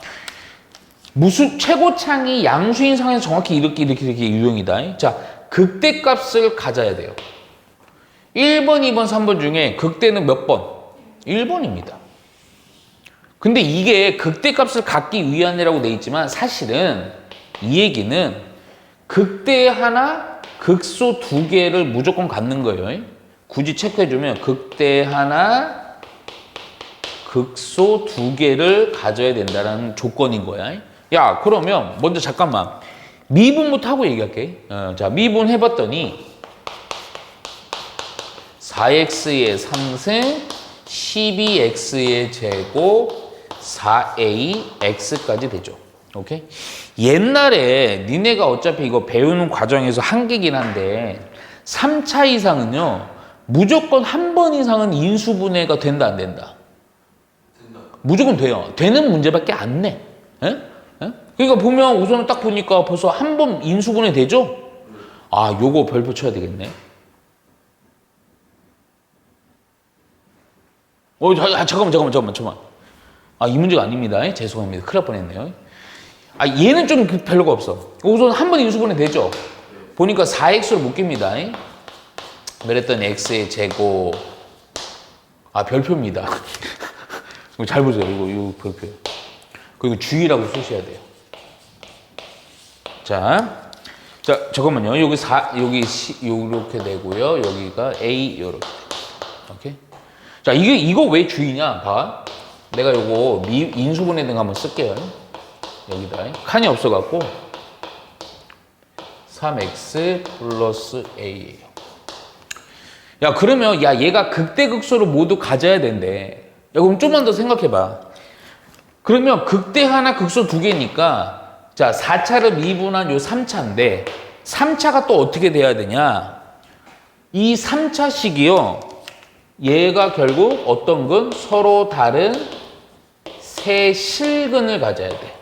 최고창이 양수인 상황에서 정확히 이렇게 유형이다. 자, 극대값을 가져야 돼요. 1번, 2번, 3번 중에 극대는 몇 번? 1번입니다. 근데 이게 극대값을 갖기 위한이라고 돼 있지만 사실은 이 얘기는 극대 하나, 극소 2개를 무조건 갖는 거예요. 굳이 체크해주면 극대 하나, 극소 2개를 가져야 된다는 조건인 거야. 야, 그러면 먼저 잠깐만 미분부터 하고 얘기할게. 자, 미분 해봤더니 4x의 3승, 12x의 제곱, 4ax까지 되죠. 오케이? 옛날에 니네가 어차피 이거 배우는 과정에서 한계긴 한데 3차 이상은요. 무조건 한 번 이상은 인수분해가 된다 안 된다? 된다. 무조건 돼요. 되는 문제밖에 안 내. 에? 그러니까 보면 우선은 딱 보니까 벌써 한 번 인수분해 되죠? 아, 요거 별표 쳐야 되겠네. 잠깐만. 아, 이 문제가 아닙니다. 죄송합니다. 큰일 날 뻔했네요. 아, 얘는 좀 별로가 없어. 우선 한 번 인수분해 되죠? 보니까 4x로 묶입니다. 그랬더니 x의 제곱. 아, 별표입니다. 잘 보세요. 이거 별표. 그리고 주의라고 쓰셔야 돼요. 자, 잠깐만요. 여기 요렇게 되고요. 여기가 a 요렇게. 오케이? 자, 이거 왜 주의냐? 봐. 내가 요거 인수분해 등 한번 쓸게요. 여기다. 칸이 없어갖고 3x 플러스 a예요. 야, 그러면 얘가 극대극소를 모두 가져야 된대. 야, 그럼 좀만 더 생각해봐. 그러면 극대 하나, 극소 2개니까 자, 4차를 미분한 요 3차인데 3차가 또 어떻게 돼야 되냐? 이 3차식이요. 얘가 결국 어떤 건 서로 다른 세 실근을 가져야 돼.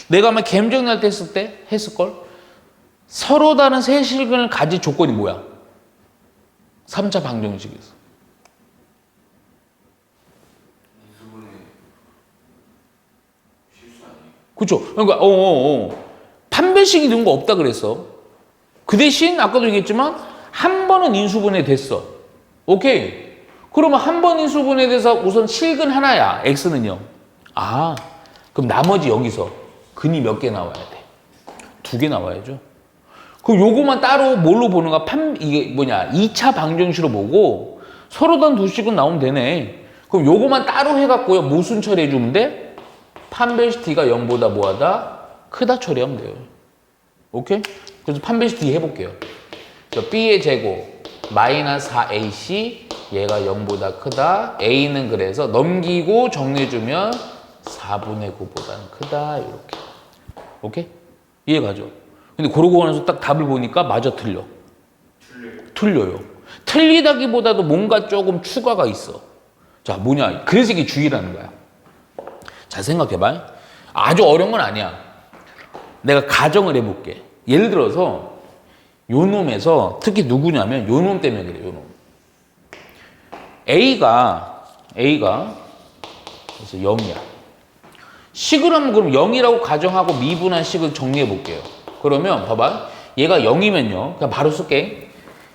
내가 아마 계엄정리할 때 했을걸? 서로 다른 세 실근을 가질 조건이 뭐야? 3차 방정식에서. 인수분해 실수 아니에요? 그쵸? 그러니까, 판별식이 이런 거 없다 그랬어. 그 대신 아까도 얘기했지만 한 번은 인수분해 됐어. 오케이. 그러면 한 번 인수분해 돼서 우선 실근 하나야. x는요. 아, 그럼 나머지 여기서 근이 몇 개 나와야 돼? 2개 나와야죠. 그럼 요거만 따로 뭘로 보는가? 이게 뭐냐? 2차 방정식으로 보고 서로 단 2씩은 나오면 되네. 그럼 요거만 따로 해갖고요. 무슨 처리해주면 돼? 판별식 t가 0보다 뭐하다? 크다 처리하면 돼요. 오케이? 그래서 판별식 t 해볼게요. b의 제곱 마이너스 4ac 얘가 0보다 크다. a는 그래서 넘기고 정리해주면 4분의 9보다는 크다. 이렇게. 오케이? 이해가죠? 근데 그러고 나서 딱 답을 보니까 맞아 틀려? 틀려요. 틀리다기보다도 뭔가 조금 추가가 있어. 자, 뭐냐? 그래서 이게 주의라는 거야. 잘 생각해봐. 아주 어려운 건 아니야. 내가 가정을 해볼게. 예를 들어서 요 놈에서 특히 누구냐면 요 놈 때문에 그래. 요 놈. A가 그래서 0이야. 식을 하면 그럼 0이라고 가정하고 미분한 식을 정리해 볼게요. 그러면 봐봐. 얘가 0이면요. 그냥 바로 쓸게.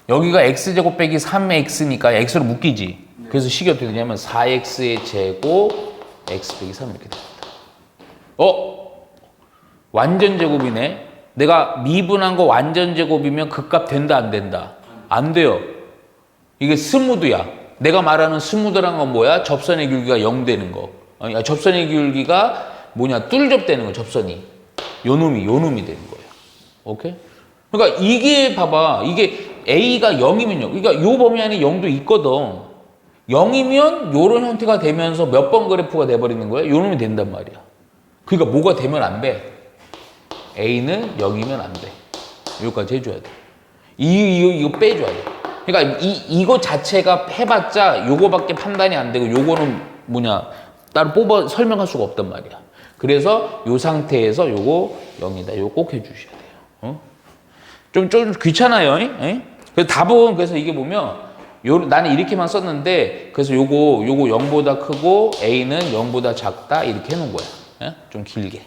여기가 x제곱 빼기 3x니까 x로 묶이지. 그래서 식이 어떻게 되냐면 4x의 제곱 x 빼기 3 이렇게 됩니다. 완전 제곱이네. 내가 미분한 거 완전 제곱이면 그 값 된다 안 된다? 안 돼요. 이게 스무드야. 내가 말하는 스무드란 건 뭐야? 접선의 길기가 0 되는 거. 아니, 접선의 길기가 뭐냐? 뚫접되는 거, 접선이. 요 놈이 되는 거예요. 오케이? 그러니까 이게 봐봐. 이게 A가 0이면요. 그러니까 요 범위 안에 0도 있거든. 0이면 요런 형태가 되면서 몇 번 그래프가 돼버리는 거야? 요 놈이 된단 말이야. 그러니까 뭐가 되면 안 돼? A는 0이면 안 돼. 여기까지 해줘야 돼. 이거 빼줘야 돼. 그러니까 이거 자체가 해봤자 요거밖에 판단이 안 되고 요거는 뭐냐 따로 뽑아 설명할 수가 없단 말이야. 그래서 요 상태에서 요거 0이다. 요거 꼭 해주셔야 돼요. 좀 귀찮아요. 그래서 답은 그래서 이게 보면 나는 이렇게만 썼는데 그래서 요거 0보다 크고 A는 0보다 작다 이렇게 해놓은 거야. 좀 길게.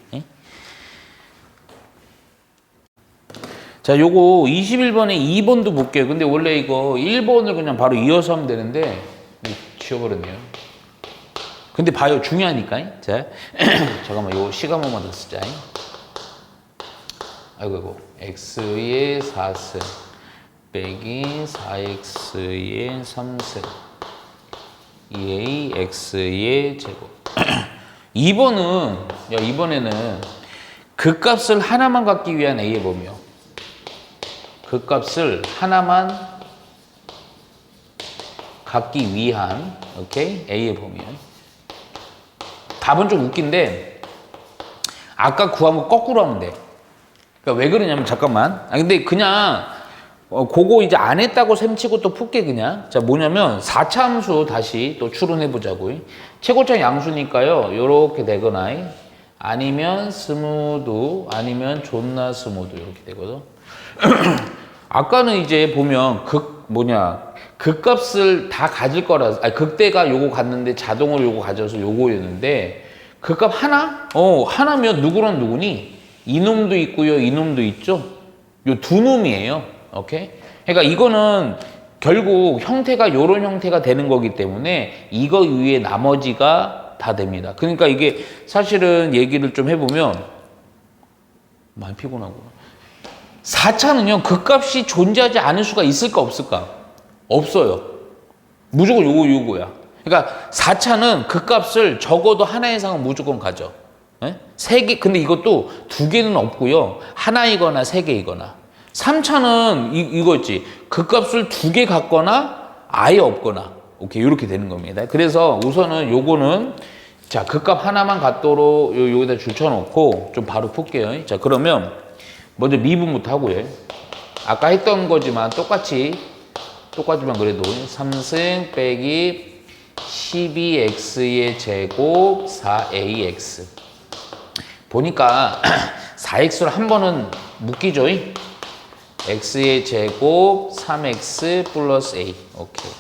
자, 요거 21번에 2번도 볼게요. 근데 원래 이거 1번을 그냥 바로 이어서 하면 되는데 지워버렸네요. 근데 봐요. 중요하니까. 자, 잠깐만 요 시간 한번 더 쓰자. 아이고 x의 4승 빼기 4x의 3승 2a x의 제곱 2번은 이번에는 극값을 하나만 갖기 위한 a의 범위요. 극값을 하나만 갖기 위한 오케이? A의 범위요. 답은 좀 웃긴데 아까 구한 거 거꾸로 하면 돼. 그러니까 왜 그러냐면 잠깐만. 근데 그냥 그거 이제 안 했다고 셈치고 또 풀게 그냥. 자, 뭐냐면 4차 함수 다시 또 추론해 보자고요. 최고차 양수니까요. 요렇게 되거나 아니면 스무드 아니면 존나 스무드 이렇게 되거든. 아까는 이제 보면 극값을 다 가질 거라, 극대가 요거 갔는데 자동으로 요거 가져서 요거였는데 극값 하나? 하나면 누구랑 누구니? 이놈도 있고요, 이놈도 있죠. 요 두 놈이에요. 오케이? 그러니까 이거는 결국 형태가 요런 형태가 되는 거기 때문에 이거 위에 나머지가 다 됩니다. 그러니까 이게 사실은 얘기를 좀 해보면 많이 피곤하구나. 4차는요, 극값이 존재하지 않을 수가 있을까 없을까? 없어요. 무조건 요거야. 그러니까 4차는 극값을 적어도 하나 이상은 무조건 가져. 세 개, 근데 이것도 두 개는 없고요. 하나이거나 세 개이거나. 3차는 이거지. 극값을 두 개 갖거나 아예 없거나. 오케이, 이렇게 되는 겁니다. 그래서 우선은 요거는 자, 극값 하나만 갖도록 여기다 줄쳐놓고 좀 바로 풀게요. 자, 그러면 먼저 미분부터 하고요. 아까 했던 거지만 똑같지만 그래도 3승 빼기 12x의 제곱 4ax 보니까 4x로 한 번은 묶이죠. x의 제곱 3x 플러스 a. 오케이.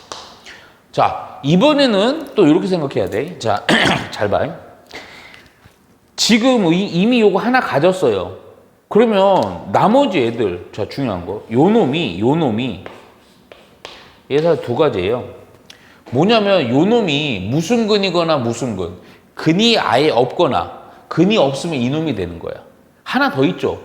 자, 이번에는 또 이렇게 생각해야 돼. 자, 잘 봐요. 지금 이미 요거 하나 가졌어요. 그러면 나머지 애들, 자, 중요한 거. 요 놈이 얘가 두 가지예요. 뭐냐면 요 놈이 무슨 근이거나 무슨 근. 근이 아예 없거나 근이 없으면 이놈이 되는 거야. 하나 더 있죠.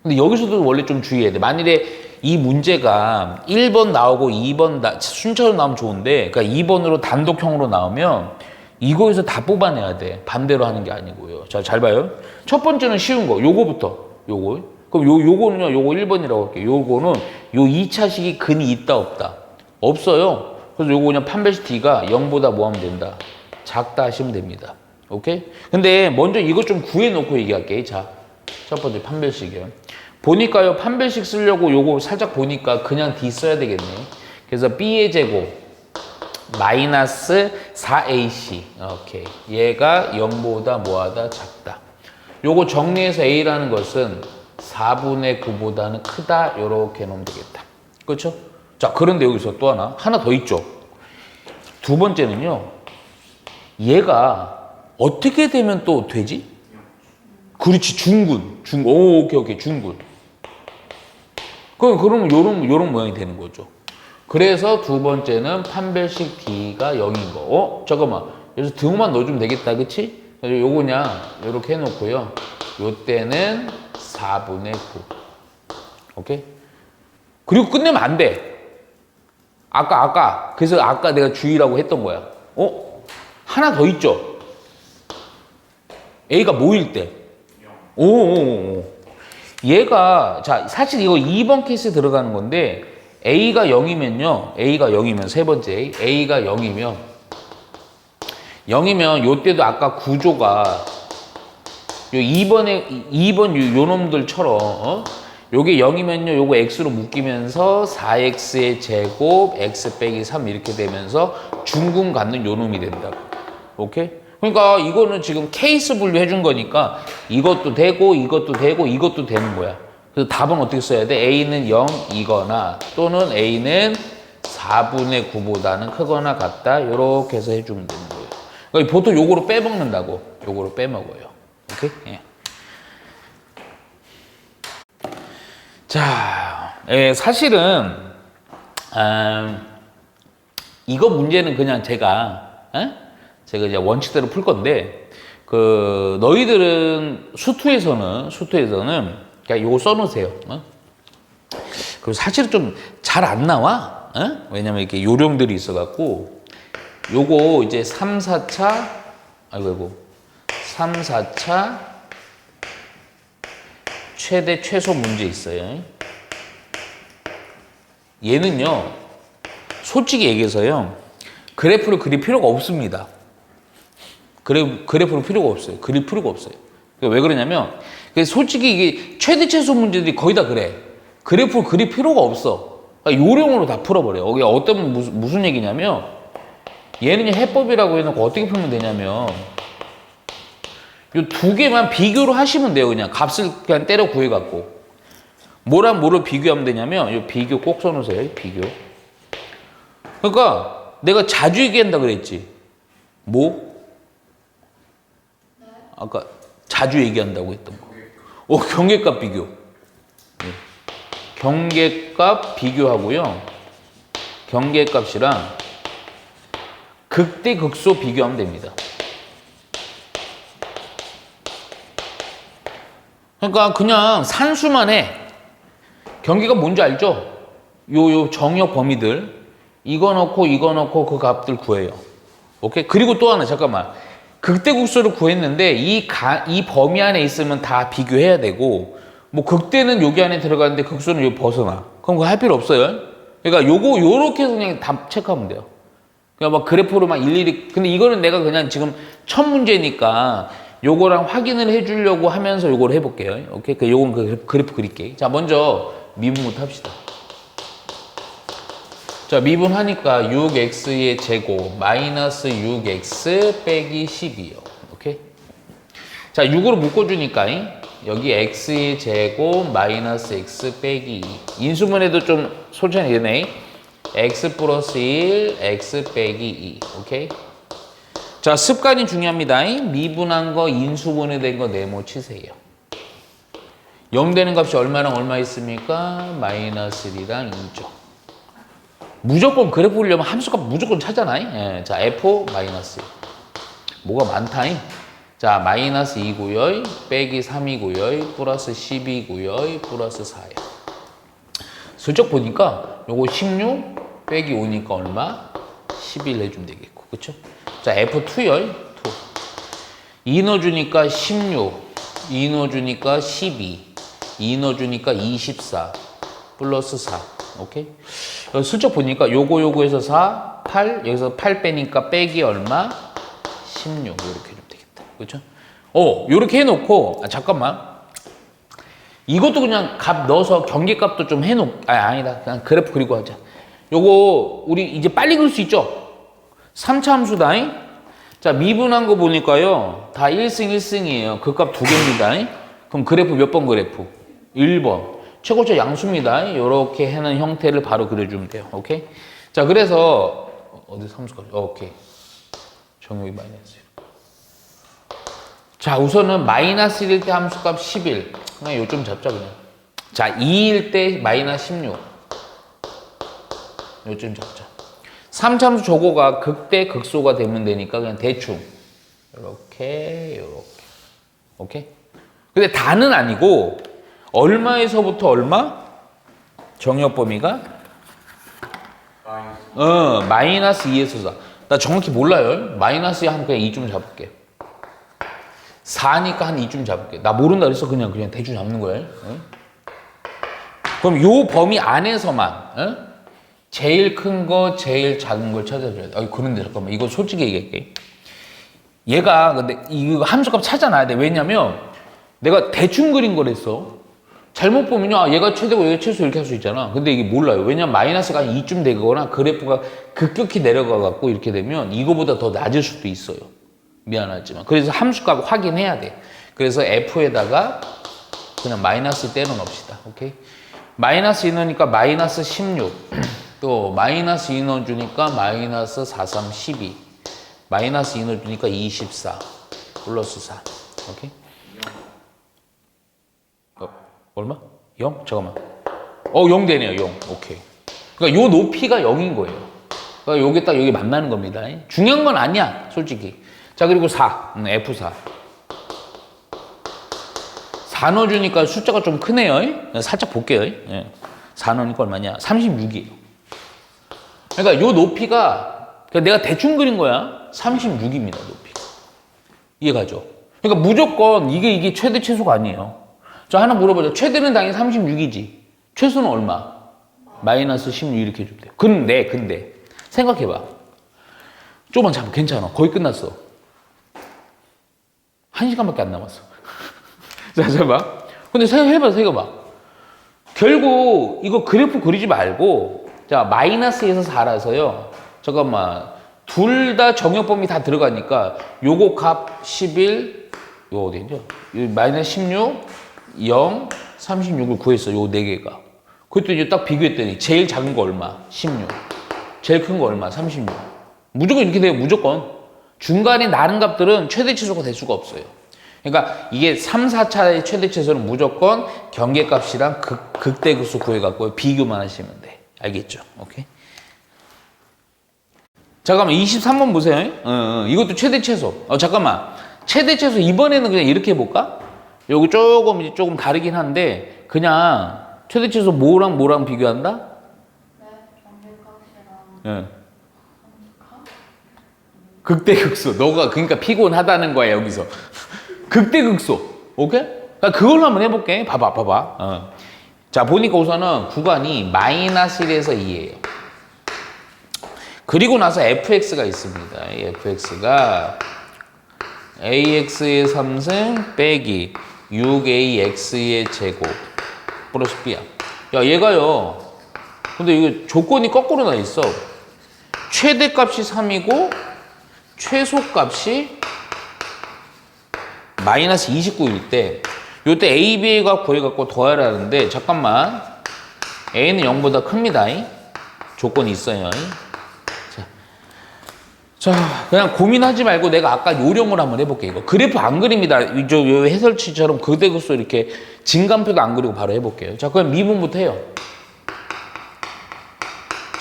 근데 여기서도 원래 좀 주의해야 돼. 만일에 이 문제가 1번 나오고 2번 순차로 나오면 좋은데, 그러니까 2번으로 단독형으로 나오면 이거에서 다 뽑아내야 돼. 반대로 하는 게 아니고요. 자, 잘 봐요. 첫 번째는 쉬운 거. 요거부터. 요거. 그럼 요거는요. 요거 1번이라고 할게요. 요거는 요 2차식이 근이 있다 없다. 없어요. 그래서 요거 그냥 판별식 D가 0보다 뭐 하면 된다? 작다 하시면 됩니다. 오케이? 근데 먼저 이것 좀 구해놓고 얘기할게. 자, 첫 번째 판별식이요. 보니까요, 판별식 쓰려고 요거 살짝 보니까 그냥 D 써야 되겠네요. 그래서 B의 제곱 마이너스 4AC. 오케이. 얘가 0보다 뭐하다? 작다. 요거 정리해서 A라는 것은 4분의 9보다는 크다. 요렇게 놓으면 되겠다. 그렇죠? 자, 그런데 여기서 또 하나 더 있죠. 두 번째는요. 얘가 어떻게 되면 또 되지? 그렇지, 중군. 오, 오케이, 중군. 그럼 요런 모양이 되는 거죠. 그래서 두 번째는 판별식 D가 0인 거. 잠깐만. 여기서 등호만 넣어주면 되겠다, 그치? 요거 그냥 요렇게 해놓고요. 요때는 4분의 9. 오케이? 그리고 끝내면 안 돼. 그래서 아까 내가 주의라고 했던 거야. 하나 더 있죠? A가 뭐일 때? 오. 얘가, 자, 사실 이거 2번 케이스에 들어가는 건데, A가 0이면 세 번째, A가 0이면 요때도 아까 구조가 요 2번 요 놈들처럼, 요게 0이면요, 요거 X로 묶이면서 4X의 제곱, X 빼기 3 이렇게 되면서 중근 갖는 요 놈이 된다고. 오케이? 그러니까 이거는 지금 케이스 분류해 준 거니까 이것도 되고 이것도 되고 이것도 되는 거야. 그래서 답은 어떻게 써야 돼? A는 0이거나 또는 A는 4분의 9보다는 크거나 같다. 이렇게 해서 해주면 되는 거예요. 그러니까 보통 요거로 빼먹는다고. 요거로 빼먹어요. 오케이? 예. 자, 사실은 이거 문제는 그냥 제가 이제 원칙대로 풀 건데, 너희들은 수투에서는 그냥 요거 써놓으세요. 그리고 사실은 좀 잘 안 나와. 왜냐면 이렇게 요령들이 있어갖고, 요거 이제 3, 4차, 3, 4차 최대 최소 문제 있어요. 얘는요, 솔직히 얘기해서요, 그래프를 그릴 필요가 없습니다. 그래프를 필요가 없어요. 그릴 필요가 없어요. 왜 그러냐면, 솔직히 이게 최대 최소 문제들이 거의 다 그래. 그래프를 그릴 필요가 없어. 그러니까 요령으로 다 풀어버려요. 이게 어떤 무슨 얘기냐면, 얘는 해법이라고 해놓고 어떻게 풀면 되냐면, 요 두 개만 비교를 하시면 돼요. 그냥 값을 그냥 때려 구해갖고. 뭐랑 뭐를 비교하면 되냐면, 요 비교 꼭 써놓으세요. 비교. 그러니까 내가 자주 얘기한다 그랬지. 뭐? 아까 자주 얘기한다고 했던 거. 경계값 비교. 네. 경계값 비교하고요. 경계값이랑 극대 극소 비교하면 됩니다. 그러니까 그냥 산수만 해. 경계가 뭔지 알죠? 요 정역 범위들. 이거 넣고 그 값들 구해요. 오케이? 그리고 또 하나, 잠깐만. 극대극소를 구했는데 이 범위 안에 있으면 다 비교해야 되고, 뭐 극대는 여기 안에 들어가는데 극소는 여기 벗어나. 그럼 그거 할 필요 없어요. 그러니까 요렇게 해서 그냥 답 체크하면 돼요. 그냥 막 그래프로 막 일일이. 근데 이거는 내가 그냥 지금 첫 문제니까 요거랑 확인을 해주려고 하면서 요걸 해볼게요. 오케이? 요건 그래프 그릴게. 자, 먼저 미분부터 합시다. 자, 미분하니까 6x의 제곱 마이너스 6x 빼기 10이요. 오케이? 자, 6으로 묶어주니까 여기 x의 제곱 마이너스 x 빼기 2. 인수분해도 좀 솔직히 되네. x 플러스 1, x 빼기 2. 오케이? 자, 습관이 중요합니다. 미분한 거, 인수분해된 거 네모 치세요. 0 되는 값이 얼마랑 얼마 있습니까? 마이너스 1이랑 2죠. 무조건 그래프 보려면 함수값 무조건 찾잖아요. 예, 자, F 마이너스 1. 뭐가 많다잉? 자, 마이너스 2고요, 빼기 3이고요, 플러스 10이고요, 플러스 4요. 슬쩍 보니까 요거 16 빼기 5니까 얼마? 11 해주면 되겠고, 그쵸? 자, F2요, 2 넣어주니까 16, 2 넣어주니까 12, 2 넣어주니까 24, 플러스 4, 오케이? 슬쩍 보니까 요거에서 4, 8, 여기서 8 빼니까 빼기 얼마? 16, 이렇게 해주면 되겠다, 그쵸? 요렇게 해놓고, 잠깐만. 이것도 그냥 값 넣어서 경계값도 좀 아니다. 그냥 그래프 그리고 하자. 요거, 우리 이제 빨리 그릴 수 있죠? 3차 함수다잉? 자, 미분한 거 보니까요. 다 1승 1승이에요. 그 값 두 개입니다. 그럼 그래프 몇 번 그래프? 1번. 최고차 양수입니다. 요렇게 해는 형태를 바로 그려주면 돼요. 오케이? 자, 그래서, 어디 함수까지? 오케이. 정육이 마이너스 1. 자, 우선은 마이너스 1일 때 함수값 11. 그냥 요점 잡자, 그냥. 자, 2일 때 마이너스 16. 요점 잡자. 3차 함수 저거가 극대 극소가 되면 되니까 그냥 대충. 요렇게. 오케이? 근데 다는 아니고, 얼마에서부터 얼마? 정역 범위가? 마이너스 2에서 4. 나 정확히 몰라요. 마이너스 한 그냥 2좀 잡을게. 4니까 한 2쯤 잡을게. 나 모른다 그래서 그냥 대충 잡는 거예요. 응? 그럼 요 범위 안에서만 응? 제일 큰 거, 제일 작은 걸 찾아줘야 돼. 그런데 잠깐만 이거 솔직히 얘기할게. 얘가 근데 이거 함수값 찾아놔야 돼. 왜냐면 내가 대충 그린 거랬어. 잘못 보면요, 얘가 최대고 얘가 최소 이렇게 할 수 있잖아. 근데 이게 몰라요. 왜냐면 마이너스가 한 2쯤 되거나 그래프가 급격히 내려가 갖고 이렇게 되면 이거보다 더 낮을 수도 있어요. 미안하지만. 그래서 함수값 확인해야 돼. 그래서 F에다가 그냥 마이너스 때려 넣읍시다. 오케이? 마이너스 2 넣으니까 마이너스 16. 또 마이너스 2 넣어주니까 마이너스 4, 3, 12. 마이너스 2 넣어주니까 24. 플러스 4. 오케이? 얼마? 0? 잠깐만. 0 되네요. 0. 오케이. 그러니까 요 높이가 0인 거예요. 그러니까 요게 딱 여기 만나는 겁니다. 중요한 건 아니야. 솔직히. 자, 그리고 4. F4. 4 넣어주니까 숫자가 좀 크네요. 살짝 볼게요. 4 넣으니까 얼마냐? 36이에요. 그러니까 요 높이가, 그러니까 내가 대충 그린 거야. 36입니다, 높이가. 이해가죠? 그러니까 무조건 이게 최대 최소가 아니에요. 자, 하나 물어보자. 최대는 당연히 36이지. 최소는 얼마? 마이너스 16 이렇게 해주면 돼요. 근데, 생각해봐. 조금만 잡아. 괜찮아. 거의 끝났어. 1시간밖에 안 남았어. 자, 잠깐만. 근데 생각해봐. 결국 이거 그래프 그리지 말고, 자, 마이너스에서 4라서요. 잠깐만. 둘 다 정역범위 다 들어가니까 요거 값 11, 요거 어디죠? 마이너스 16, 0, 36을 구했어. 요 네 개가. 그랬더니 딱 비교했더니 제일 작은 거 얼마? 16. 제일 큰 거 얼마? 36. 무조건 이렇게 돼요. 무조건. 중간에 나른 값들은 최대 최소가 될 수가 없어요. 그러니까 이게 3, 4차의 최대 최소는 무조건 경계값이랑 극대극소 구해갖고 비교만 하시면 돼. 알겠죠? 오케이. 잠깐만 23번 보세요. 이것도 최대 최소. 잠깐만. 최대 최소 이번에는 그냥 이렇게 해볼까? 여기 조금 다르긴 한데 그냥 최대 최소 뭐랑 비교한다? 네, 경계값이랑 예. 극대극소. 너가 그러니까 피곤하다는 거야 여기서. 극대극소. 오케이? 그러니까 그걸로 한번 해볼게. 봐봐. 자, 보니까 우선은 구간이 마이너스 1에서 2예요. 그리고 나서 fx가 있습니다. fx가 ax의 3승 빼기 6ax의 제곱 플러스 b야. 야, 얘가요. 근데 이거 조건이 거꾸로 나 있어. 최대값이 3이고 최소값이 마이너스 29일 때 요때 a, b가 구해갖고 더하라는데 잠깐만 a는 0보다 큽니다. 조건이 있어요. 자, 자, 그냥 고민하지 말고 내가 아까 요령을 한번 해볼게. 이거 그래프 안 그립니다. 요 해설치처럼 그대그소 이렇게 진간표도 안 그리고 바로 해볼게요. 자, 그럼 미분부터 해요.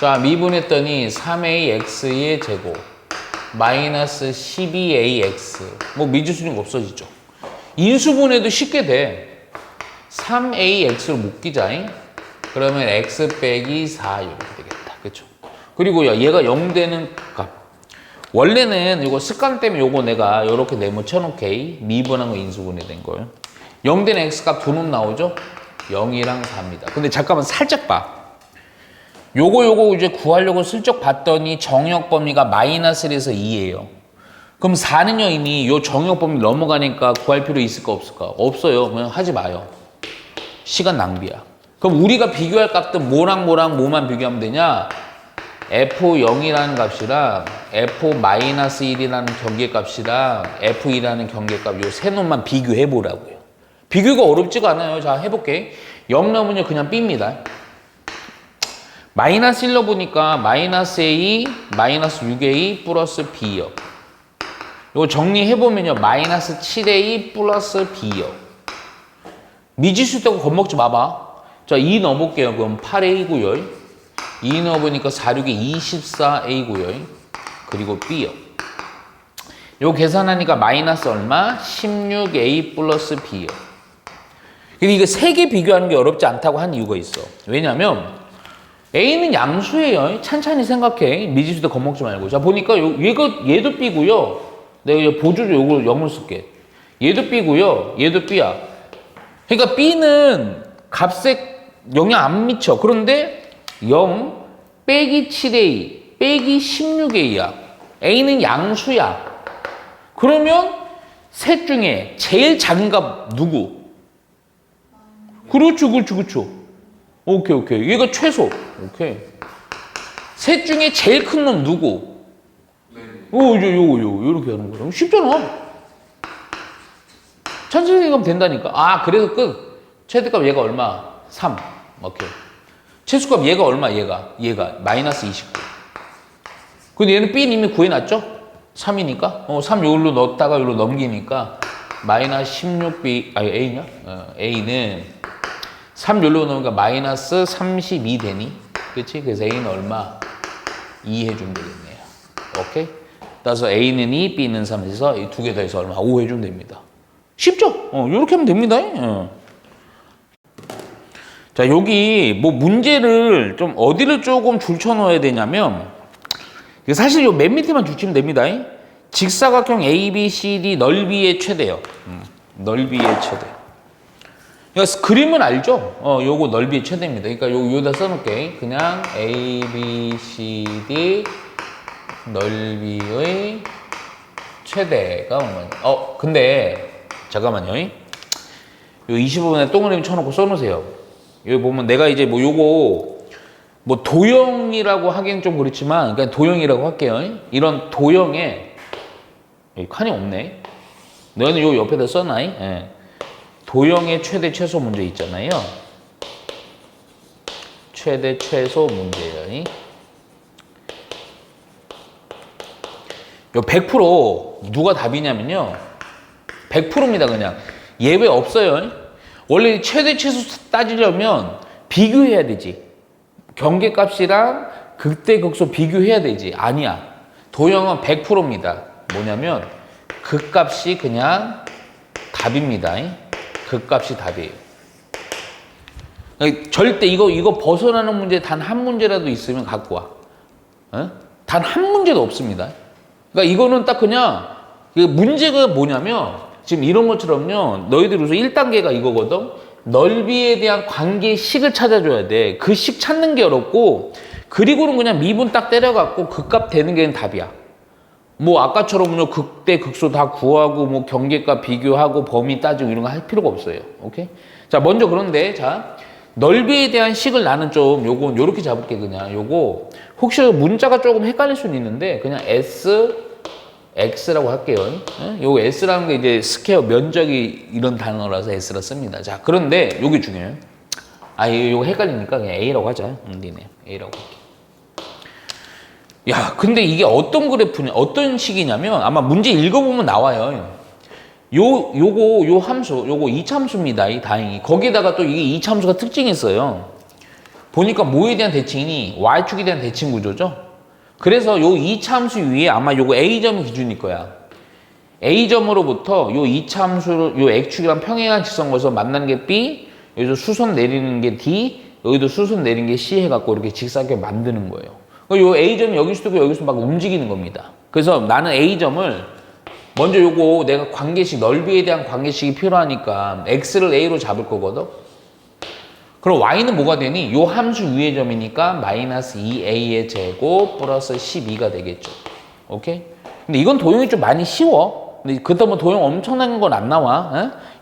자, 미분했더니 3ax의 제곱 마이너스 12ax. 뭐 미지수는 없어지죠. 인수분해도 쉽게 돼. 3ax를 묶이자. 그러면 x 빼기 4 이렇게 되겠다. 그렇죠? 그리고 얘가 0 되는 값. 원래는 이거 습관 때문에 요거 내가 이렇게 네모 쳐놓게 미분한 거 인수분해 된 거예요. 0 되는 x값 두 놈 나오죠? 0이랑 4입니다. 근데 잠깐만 살짝 봐. 요거 이제 구하려고 슬쩍 봤더니 정역 범위가 마이너스 1에서 2예요. 그럼 4는요 이미 요 정역 범위 넘어가니까 구할 필요 있을까 없을까? 없어요. 그냥 하지 마요. 시간 낭비야. 그럼 우리가 비교할 값은 뭐만 비교하면 되냐? F0이라는 값이랑 F-1이라는 경계값이랑 F2라는 경계값 요 세 놈만 비교해 보라고요. 비교가 어렵지가 않아요. 자, 해볼게. 0 넣으면 그냥 B입니다. 마이너스 1 넣어보니까 마이너스 A, 마이너스 6A 플러스 B요. 이거 정리해보면요. 마이너스 7A 플러스 B요. 미지수 때고 겁먹지 마봐. 자, 2 넣어볼게요. 그럼 8A고요. 2 넣어보니까 4, 6에 24A고요. 그리고 B요. 요 계산하니까 마이너스 얼마? 16A 플러스 B요. 근데 이거 세 개 비교하는 게 어렵지 않다고 한 이유가 있어. 왜냐면 A는 양수예요. 찬찬히 생각해. 미지수도 겁먹지 말고. 자, 보니까 얘도 B고요. 내가 이제 보조로 요걸 0을 쓸게. 얘도 B고요. 얘도 B야. 그러니까 B는 값에 영향 안 미쳐. 그런데 0 빼기 7A 빼기 16A야. A는 양수야. 그러면 셋 중에 제일 작은 값 누구? 그렇죠. 오케이. 얘가 최소. 오케이. 셋 중에 제일 큰 놈 누구? 네. 요렇게 하는 거야. 쉽잖아. 천천히 가면 된다니까. 아, 그래서 끝. 최대값 얘가 얼마? 3. 오케이. 최소값 얘가 얼마? 얘가 마이너스 29. 근데 얘는 B는 이미 구해놨죠? 3이니까. 3 여기로 넣었다가 여기로 넘기니까 마이너스 16B, 아니 A냐? A는 3 여기로 넣으니까 마이너스 32 되니? 그치? 그래서 A는 얼마? 2 해주면 되겠네요. 오케이? 따라서 A는 2, B는 3 해서 이 두 개 더해서 얼마? 5 해주면 됩니다. 쉽죠? 요렇게 하면 됩니다. 자, 여기 뭐 문제를 좀 어디를 조금 줄쳐 넣어야 되냐면 사실 요 맨 밑에만 줄치면 됩니다. 직사각형 ABCD 넓이의 최대요. 넓이의 최대. 그러니까 그림은 알죠? 요거 넓이의 최대입니다. 그러니까 요다 써놓을게. 그냥 ABCD 넓이의 최대가 얼마냐. 근데 잠깐만요. 요 25분에 동그라미 쳐놓고 써놓으세요. 여기 보면 내가 이제 뭐 요거 뭐 도형이라고 하기엔 좀 그렇지만 그냥 도형이라고 할게요. 이런 도형에 여기 칸이 없네. 너는 요 옆에다 써놔. 예. 도형의 최대 최소 문제 있잖아요. 최대 최소 문제예요. 요 100% 누가 답이냐면요. 100%입니다. 그냥 예외 없어요. 원래 최대 최소 따지려면 비교해야 되지. 경계값이랑 극대극소 비교해야 되지. 아니야. 도형은 100%입니다. 뭐냐면 극값이 그냥 답입니다. 극값이 답이에요. 절대 이거 벗어나는 문제 단 한 문제라도 있으면 갖고 와. 단 한 문제도 없습니다. 그러니까 이거는 딱 그냥 문제가 뭐냐면 지금 이런 것처럼요. 너희들 우선 1단계가 이거거든. 넓이에 대한 관계식을 찾아줘야 돼. 그 식 찾는 게 어렵고 그리고는 그냥 미분 딱 때려갖고 극값 되는 게 답이야. 뭐 아까처럼요. 극대 극소 다 구하고 뭐 경계값 비교하고 범위 따지고 이런 거 할 필요가 없어요. 오케이? 자, 먼저 그런데 자 넓이에 대한 식을 나는 좀 요거 요렇게 잡을게. 그냥 요거 혹시 문자가 조금 헷갈릴 수는 있는데 그냥 X라고 할게요. 요거 S라는 게 이제 스퀘어 면적이 이런 단어라서 S라 씁니다. 자, 그런데 요게 중요해요. 요거 헷갈리니까 그냥 A라고 하자. 니네 A라고 할게. 야, 근데 이게 어떤 그래프냐, 어떤 식이냐면 아마 문제 읽어보면 나와요. 요 함수, 요거 이참수입니다. 다행히. 거기다가 또 이게 이참수가 특징이 있어요. 보니까 뭐에 대한 대칭이니? y축에 대한 대칭 구조죠. 그래서 요 이참수 위에 아마 요거 a점이 기준일 거야. a점으로부터 요 이참수를 요 x축이랑 평행한 직선 거서 만나는 게 b, 여기서 수선 내리는 게 d, 여기도 수선 내리는 게 c 해갖고 이렇게 직사각형 만드는 거예요. 요 a점이 여기서도 있고 여기서 막 움직이는 겁니다. 그래서 나는 a점을 먼저 요거 내가 관계식, 넓이에 대한 관계식이 필요하니까 x를 a로 잡을 거거든. 그럼 y는 뭐가 되니? 요 함수 위의 점이니까 마이너스 2a의 제곱 플러스 12가 되겠죠. 오케이? 근데 이건 도형이 좀 많이 쉬워. 근데 그렇다고 뭐 도형 엄청난 건 안 나와.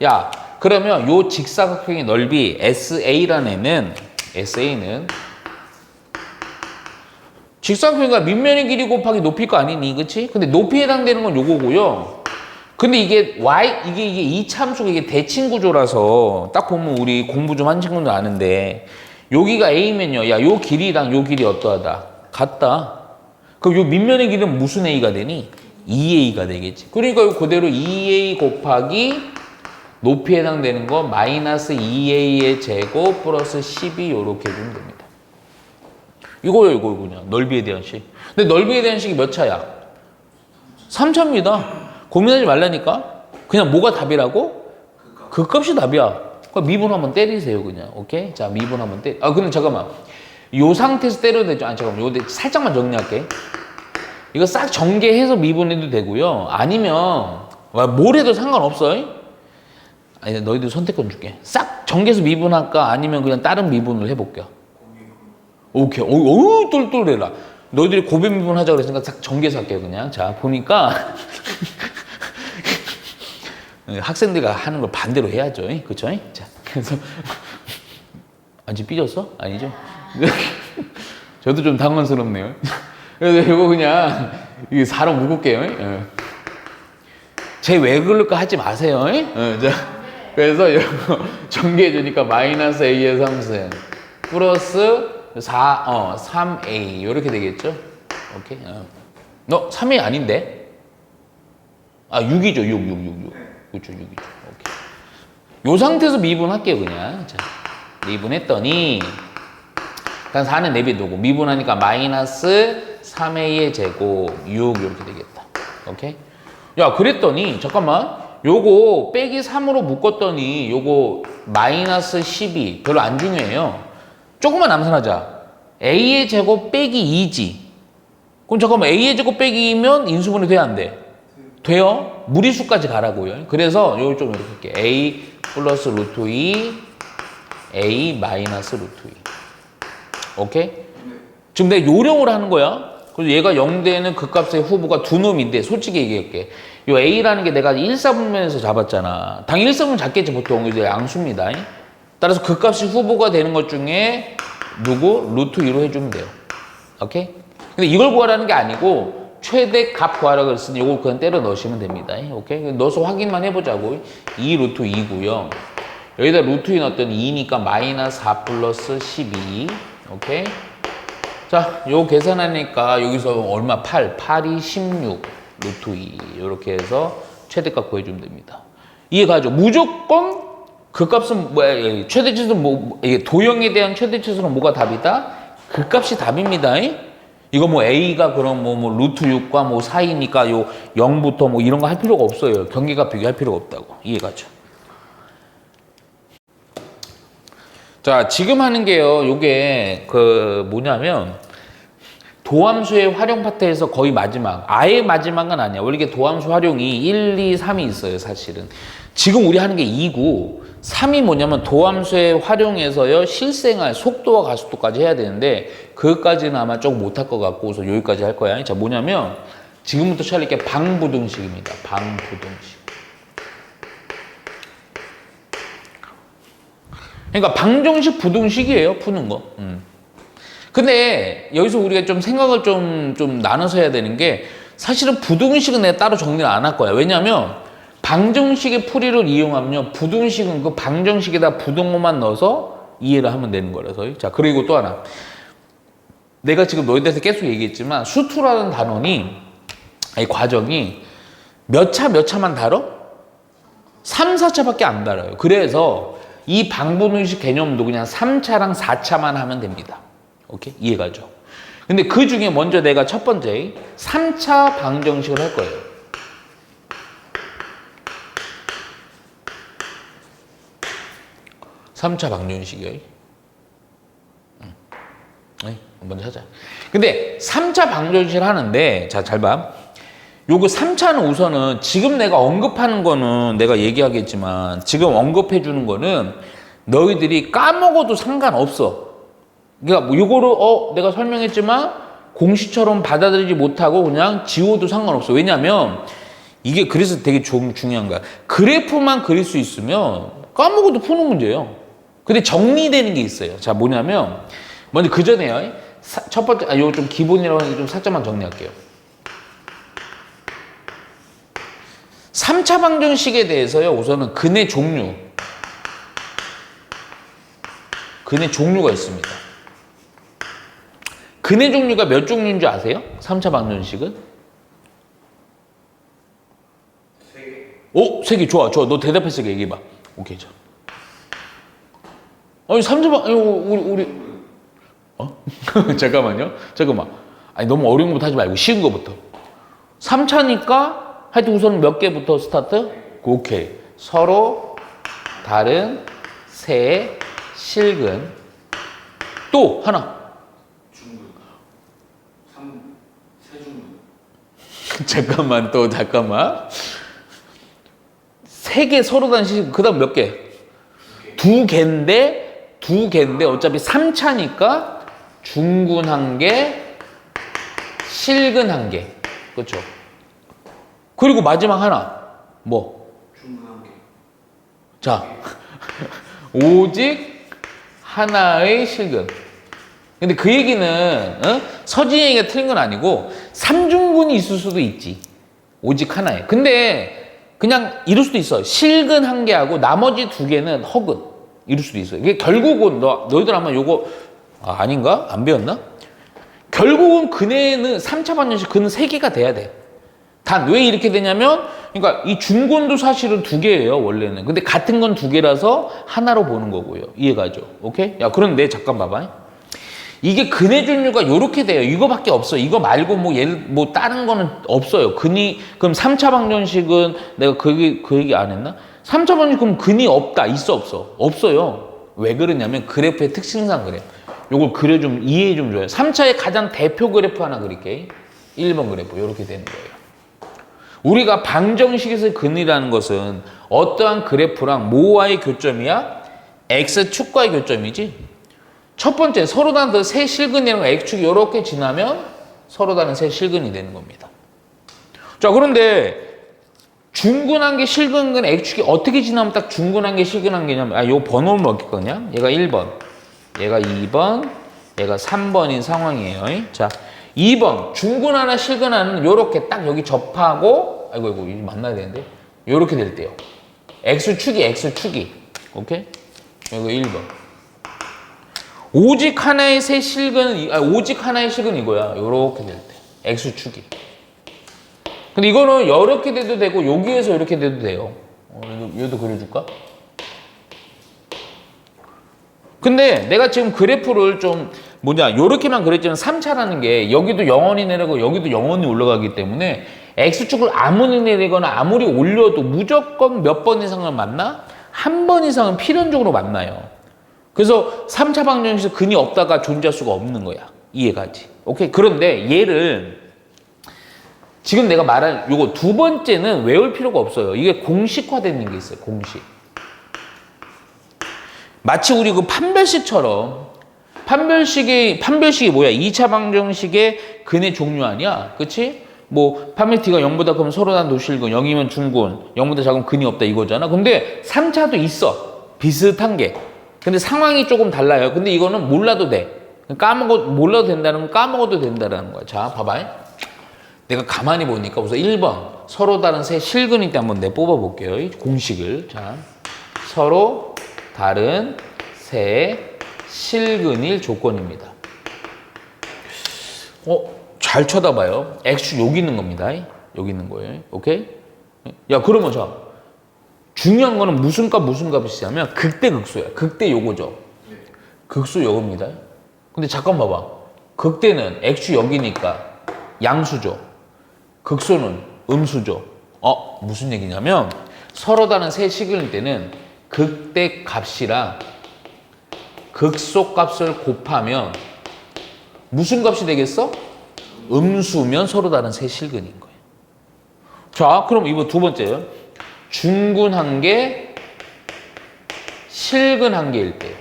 에? 야, 그러면 요 직사각형의 넓이 SA라는 SA는 직사각형이니까 밑면의 길이 곱하기 높이 거 아니니, 그치? 근데 높이에 해당되는 건 요거고요. 근데 이게 이게 이참수가 이게 대칭 구조라서 딱 보면 우리 공부 좀 한 친구들 아는데 여기가 A면요. 야, 요 길이랑 요 길이 어떠하다? 같다. 그럼 요 밑면의 길이는 무슨 A가 되니? 2A가 되겠지. 그러니까 요 그대로 2A 곱하기 높이에 해당되는 거 마이너스 2A의 제곱 플러스 12 요렇게 해주면 됩니다. 이거요, 이거 그냥 넓이에 대한 식. 근데 넓이에 대한 식이 몇 차야? 3차입니다. 고민하지 말라니까. 그냥 뭐가 답이라고? 그 값이 답이야. 그럼 미분 한번 때리세요, 그냥. 오케이? 자, 미분 한번 근데 잠깐만. 요 상태에서 때려도 되죠? 아니, 잠깐만. 요 살짝만 정리할게. 이거 싹 전개해서 미분해도 되고요. 아니면 뭘 해도 상관없어. 아니, 너희들 선택권 줄게. 싹 전개해서 미분할까? 아니면 그냥 다른 미분을 해볼게. 오케이. 어우, 똘똘해라. 너희들이 고배 미분 하자고 그랬으니까 싹 전개해서 할게요, 그냥. 자, 보니까. 학생들과 하는 걸 반대로 해야죠. 그쵸? 자, 그래서. 완전 삐졌어? 아니죠? 저도 좀 당황스럽네요. 그래서 이거 그냥, 이게 사람 묶을게요. 제 왜 그럴까 하지 마세요. 자, 그래서 이거 전개해주니까 마이너스 A의 3승 플러스 3A 이렇게 되겠죠? 오케이. 너 3A 아닌데? 6이죠. 6. 그렇죠. 6이죠. 오케이. 요 상태에서 미분할게요, 그냥. 자, 미분했더니 일단 4는 내비두고 미분하니까 마이너스 3A의 제곱 6 이렇게 되겠다. 오케이? 야, 그랬더니 잠깐만. 요거 빼기 3으로 묶었더니 요거 마이너스 12 별로 안 중요해요. 조금만 암산하자. A의 제곱 빼기 2지. 그럼 잠깐만 A의 제곱 빼기면 인수분해 돼야 안 돼? 돼요. 무리수까지 가라고요. 그래서 요거 좀 이렇게 할게. A 플러스 루트 2 A 마이너스 루트 2. 오케이? 지금 내가 요령을 하는 거야. 그래서 얘가 0되는 극값의 후보가 두 놈인데 솔직히 얘기할게. 요 A라는 게 내가 1사분면에서 잡았잖아. 당연히 1사분면 잡겠지 보통. 이제 양수입니다. 따라서 극값이 후보가 되는 것 중에 누구? 루트 2로 해주면 돼요. 오케이? 근데 이걸 구하라는 게 아니고 최대 값 구하라고 했으니 이걸 그냥 때려 넣으시면 됩니다. 오케이? 넣어서 확인만 해보자고. 2 루트 2고요. 여기다 루트 2 넣었더니 2니까 마이너스 4 플러스 12. 오케이? 자, 요 계산하니까 여기서 얼마? 8이 16 루트 2 이렇게 해서 최대값 구해주면 됩니다. 이해가죠? 무조건 그 값은 뭐야? 최대치수는 이게 도형에 대한 최대치수는 뭐가 답이다? 그 값이 답입니다. 이거 뭐 A가 그럼 뭐 루트 6과 뭐 사이니까 요 0부터 뭐 이런 거 할 필요가 없어요. 경계값 비교할 필요가 없다고. 이해가죠? 자, 지금 하는 게요. 요게 그 뭐냐면 도함수의 활용 파트에서 거의 마지막. 아예 마지막은 아니야. 원래 이게 도함수 활용이 1, 2, 3이 있어요, 사실은. 지금 우리 하는 게 2고 3이 뭐냐면 도함수의 활용에서요. 실생활, 속도와 가속도까지 해야 되는데 그것까지는 아마 조금 못할 것 같고 그래서 여기까지 할 거야. 자, 뭐냐면 지금부터 시작할 게 방부등식입니다. 방부등식. 그러니까 방정식, 부등식이에요. 푸는 거. 근데 여기서 우리가 좀 생각을 좀 나눠서 해야 되는 게 사실은 부등식은 내가 따로 정리를 안 할 거야. 왜냐면 방정식의 풀이를 이용하면요. 부등식은 그 방정식에다 부등호만 넣어서 이해를 하면 되는 거라서. 자, 그리고 또 하나. 내가 지금 너희들한테 계속 얘기했지만 수투라는 단원이 이 과정이 몇 차만 다뤄? 3, 4차밖에 안 다뤄요. 그래서 이 방분의식 개념도 그냥 3차랑 4차만 하면 됩니다. 오케이? 이해가죠? 근데 그 중에 먼저 내가 첫 번째 3차 방정식을 할 거예요. 3차 방정식이에요. 먼저 하자. 근데 3차 방정식을 하는데, 자, 잘 봐. 요거 3차는 우선은 지금 내가 언급하는 거는 내가 얘기하겠지만 지금 언급해 주는 거는 너희들이 까먹어도 상관없어. 그러니까 뭐 요거를 내가 설명했지만 공식처럼 받아들이지 못하고 그냥 지워도 상관없어. 왜냐면 이게 그래서 되게 중요한 거야. 그래프만 그릴 수 있으면 까먹어도 푸는 문제예요. 근데 정리되는 게 있어요. 자, 뭐냐면 먼저 그 전에요. 첫 번째, 요거 좀 기본이라고 하는 게 좀 살짝만 정리할게요. 3차 방정식에 대해서요, 우선은 근의 종류가 있습니다. 근의 종류가 몇 종류인 줄 아세요? 3차 방정식은? 3개. 3개. 좋아. 너 대답했으니까 얘기해봐. 오케이, 자. 아니, 3차 우리. 잠깐만. 아니, 너무 어려운 것부터 하지 말고 쉬운 거부터. 3차니까 하여튼 우선 몇 개부터 스타트? 오케이. 서로 다른 새 실근. 또 하나. 중근. 세중근. 잠깐만. 3개 서로 다른 실근. 그 다음 몇 개? 2개인데 어차피 3차니까 중근 1개, 실근 1개. 그렇죠? 그리고 마지막 하나. 뭐? 중근 1개. 자, 오직 하나의 실근. 근데 그 얘기는 서진이 얘기가 틀린 건 아니고 3중근이 있을 수도 있지. 오직 하나에. 근데 그냥 이럴 수도 있어. 실근 1개하고 나머지 2개는 허근. 이럴 수도 있어요. 이게 결국은 너희들 아마 요거 아닌가? 안 배웠나? 결국은 근에는 3차 방정식 근은 3개가 돼야 돼. 단 왜 이렇게 되냐면 그러니까 이 중근도 사실은 2개예요, 원래는. 근데 같은 건 2개라서 하나로 보는 거고요. 이해가죠? 오케이? 야, 그런데 잠깐 봐봐. 이게 근의 종류가 요렇게 돼요. 이거밖에 없어. 이거 말고 뭐 다른 거는 없어요. 그럼 3차 방정식은 내가 그 얘기 안 했나? 3차 방정식 그럼 근이 없다. 있어, 없어? 없어요. 왜 그러냐면 그래프의 특징상 그래. 요걸 그려 좀 이해해 좀 줘요. 3차의 가장 대표 그래프 하나 그릴게. 1번 그래프. 요렇게 되는 거예요. 우리가 방정식에서 근이라는 것은 어떠한 그래프랑 뭐와의 교점이야? X축과의 교점이지. 첫 번째, 서로 다른 세 실근이라는 거 X축이 이렇게 지나면 서로 다른 세 실근이 되는 겁니다. 자, 그런데 중근한 게 실근은 X축이 어떻게 지나면 딱 중근한 게 실근한 게냐면 요 번호를 넣을 거냐? 얘가 1번, 얘가 2번, 얘가 3번인 상황이에요. 자, 2번 중근 하나 실근 하나는 요렇게 딱 여기 접하고 이거 이거 만나야 되는데 요렇게 될 때요. X축이 오케이? 이거 1번. 오직 하나의 새 실근은 오직 하나의 실근 이거야. 요렇게 될 때. X축이. 근데 이거는 이렇게 돼도 되고 여기에서 이렇게 돼도 돼요. 얘도 그려줄까? 근데 내가 지금 그래프를 좀 요렇게만 그랬지만 3차라는 게 여기도 영원히 내려가고 여기도 영원히 올라가기 때문에 X축을 아무리 내리거나 아무리 올려도 무조건 몇 번 이상을 만나? 한 번 이상은 필연적으로 만나요. 그래서 3차 방정식에서 근이 없다가 존재할 수가 없는 거야. 이해가지? 오케이? 그런데 얘를 지금 내가 말한 요거 두 번째는 외울 필요가 없어요. 이게 공식화되는 게 있어요. 공식. 마치 우리 그 판별식처럼 판별식이 뭐야? 2차 방정식의 근의 종류 아니야? 그치? 뭐 판별 t가 0보다 크면 서로 다른 도실근, 0이면 중근, 0보다 작으면 근이 없다 이거잖아. 근데 3차도 있어. 비슷한 게. 근데 상황이 조금 달라요. 근데 이거는 몰라도 돼. 몰라도 된다는 건 까먹어도 된다는 거야. 자, 봐봐. 내가 가만히 보니까 우선 1번 서로 다른 세 실근일 때 한번 뽑아 볼게요. 공식을. 자, 서로 다른 세 실근일 조건입니다. 잘 쳐다봐요. X축 여기 있는 겁니다. 여기 있는 거예요. 오케이? 야, 그러면 자, 중요한 거는 무슨 값이 있냐면 극대 극소야. 극대 요거죠. 극소 요겁니다. 근데 잠깐 봐봐. 극대는 X축 여기니까 양수죠. 극소는 음수죠. 무슨 얘기냐면 서로 다른 세 식일 때는 극대 값이랑 극소 값을 곱하면 무슨 값이 되겠어? 음수면 서로 다른 세 실근인 거예요. 자, 그럼 이번 두 번째요. 중근한 게 실근한 개일 때.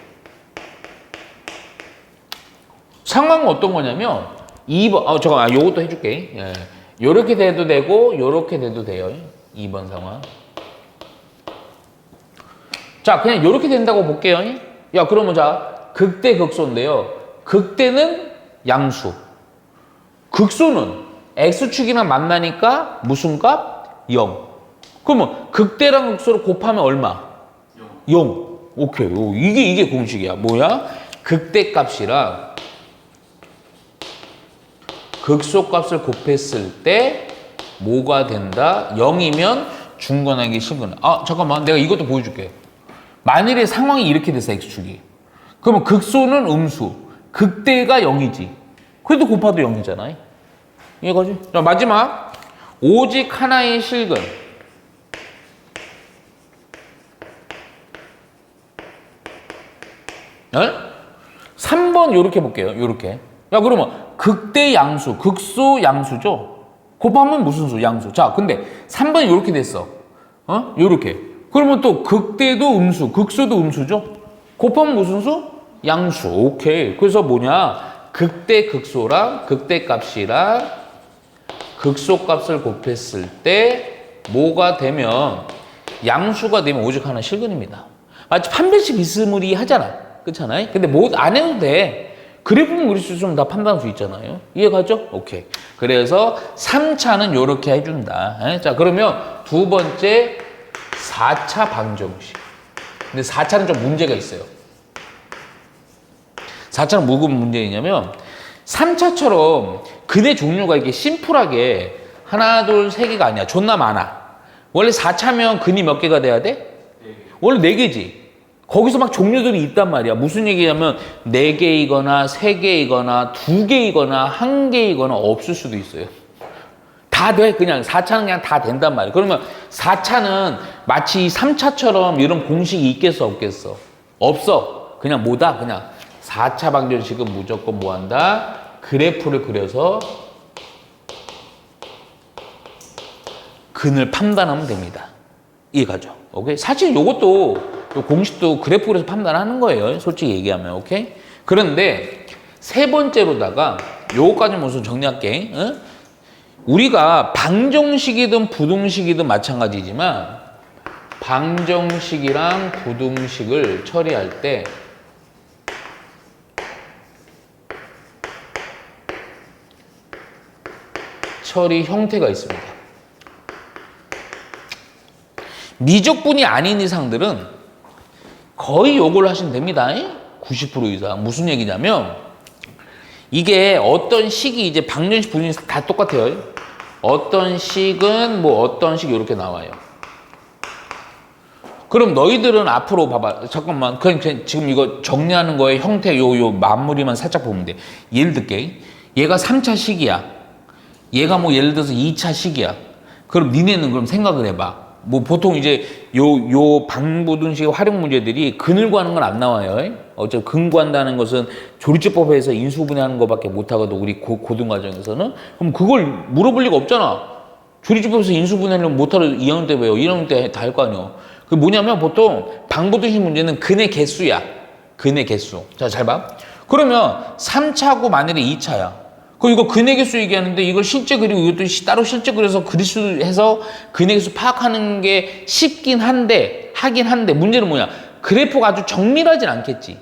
상황은 어떤 거냐면 2번, 잠깐만, 요것도 해줄게. 예. 요렇게 돼도 되고 요렇게 돼도 돼요. 2번 상황. 자, 그냥 요렇게 된다고 볼게요. 야, 그러면 자, 극대 극소인데요. 극대는 양수. 극소는 X축이랑 만나니까 무슨 값? 0. 그러면 극대랑 극소를 곱하면 얼마? 0. 오케이. 이게 공식이야. 뭐야? 극대 값이랑 극소 값을 곱했을 때 뭐가 된다? 0이면 중근하기 실근. 잠깐만. 내가 이것도 보여줄게. 만일에 상황이 이렇게 됐어, X축이. 그러면 극소는 음수, 극대가 0이지. 그래도 곱하도 0이잖아. 이해가지? 자, 마지막. 오직 하나의 실근. 3번 요렇게 볼게요. 요렇게. 야, 그러면 극대 양수, 극소 양수죠? 곱하면 무슨 수? 양수. 자, 근데 3번이 요렇게 됐어. 요렇게. 그러면 또 극대도 음수, 극소도 음수죠? 곱하면 무슨 수? 양수. 오케이. 그래서 뭐냐? 극대 극소랑 극대 값이랑 극소 값을 곱했을 때 뭐가 되면 양수가 되면 오직 하나 실근입니다. 마치 판별식 비스무리 하잖아. 그렇잖아요? 근데 뭐 안 해도 돼. 그래프는 그릴 수 좀 다 판단할 수 있잖아요. 이해가죠? 오케이. 그래서 3차는 요렇게 해준다. 자, 그러면 두 번째 4차 방정식. 근데 4차는 좀 문제가 있어요. 4차는 뭐가 문제이냐면 3차처럼 근의 종류가 이렇게 심플하게 하나, 둘, 세 개가 아니야. 존나 많아. 원래 4차면 근이 몇 개가 돼야 돼? 원래 4개지. 거기서 막 종류들이 있단 말이야. 무슨 얘기냐면 4개이거나 3개이거나 2개이거나 1개이거나 없을 수도 있어요. 다 돼. 그냥 4차는 그냥 다 된단 말이야. 그러면 4차는 마치 3차처럼 이런 공식이 있겠어 없겠어? 없어. 그냥 뭐다? 그냥 4차 방정식은 무조건 뭐 한다? 그래프를 그려서 근을 판단하면 됩니다. 이해가죠? 오케이? 사실 요것도 요 공식도 그래프 그려서 판단하는 거예요. 솔직히 얘기하면. 오케이? 그런데 세 번째로다가 요거까지 무슨 정리할게. 우리가 방정식이든 부등식이든 마찬가지지만 방정식이랑 부등식을 처리할 때 처리 형태가 있습니다. 미적분이 아닌 이상들은 거의 요걸 하시면 됩니다. 90% 이상. 무슨 얘기냐면 이게 어떤 식이 이제 방정식, 부등식 다 똑같아요. 어떤 식은 뭐 어떤 식 이렇게 나와요. 그럼 너희들은 앞으로 봐봐. 잠깐만. 그냥 지금 이거 정리하는 거에 형태 요 마무리만 살짝 보면 돼. 예를 들게. 얘가 3차 식이야. 얘가 뭐 예를 들어서 2차 식이야. 그럼 니네는 그럼 생각을 해봐. 뭐 보통 이제 요 방부등식의 활용 문제들이 근을 구하는 건 안 나와요. 어차피 근 구한다는 것은 조리제법에서 인수분해하는 것밖에 못하거든. 우리 고등과정에서는. 그럼 그걸 물어볼 리가 없잖아. 조리제법에서 인수분해를 못하러 2학년 때 배워. 1학년 때 다 할 거 아니야. 그게 뭐냐면 보통 방부등식 문제는 근의 개수야. 근의 개수. 자, 잘 봐. 그러면 3차고 만일에 2차야. 이거 근의 개수 얘기하는데 이걸 실제 그리고 이것도 따로 실제 그려서 그릴 수 해서 근의 개수 파악하는 게 쉽긴 한데 하긴 한데 문제는 뭐냐? 그래프가 아주 정밀하진 않겠지.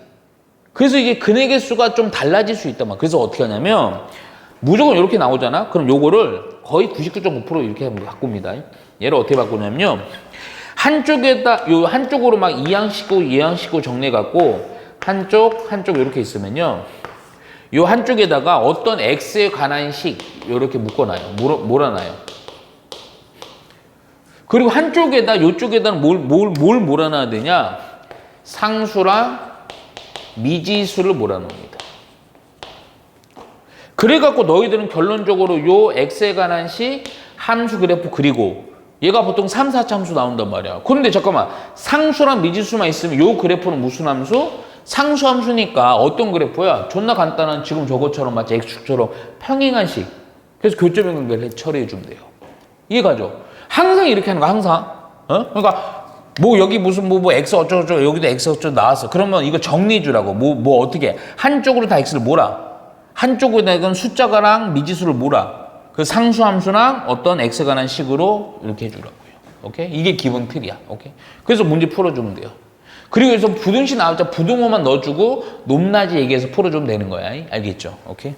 그래서 이게 근의 개수가 좀 달라질 수 있단 말이야. 그래서 어떻게 하냐면 무조건 이렇게 나오잖아. 그럼 요거를 거의 99.5% 이렇게 바꿉니다. 얘를 어떻게 바꾸냐면요. 한쪽에다 요 한쪽으로 막 이항식고 정리해 갖고 한쪽 이렇게 있으면요. 요 한쪽에다가 어떤 x에 관한 식 이렇게 묶어놔요. 몰아놔요. 그리고 한쪽에다 요쪽에다는 뭘 몰아놔야 되냐? 상수랑 미지수를 몰아놓습니다. 그래갖고 너희들은 결론적으로 요 x에 관한 식 함수 그래프 그리고 얘가 보통 3, 4차 함수 나온단 말이야. 그런데 잠깐만 상수랑 미지수만 있으면 요 그래프는 무슨 함수? 상수 함수니까 어떤 그래프야? 존나 간단한 지금 저것처럼 마치 x축처럼 평행한 식. 그래서 교점의 관계를 처리해주면 돼요. 이해가죠? 항상 이렇게 하는 거 항상. 그러니까 뭐 여기 무슨 뭐 x 어쩌고저쩌고 여기도 x 어쩌고 나왔어. 그러면 이거 정리해주라고. 뭐 어떻게 한쪽으로 다 x를 몰아. 한쪽으로 내건 숫자가랑 미지수를 몰아. 그 상수함수랑 어떤 x에 관한 식으로 이렇게 해주라고요. 오케이? 이게 기본 틀이야. 오케이? 그래서 문제 풀어주면 돼요. 그리고 여기서 부등식 나올 때 부등호만 넣어주고 높낮이 얘기해서 풀어주면 되는 거야. 알겠죠? 오케이?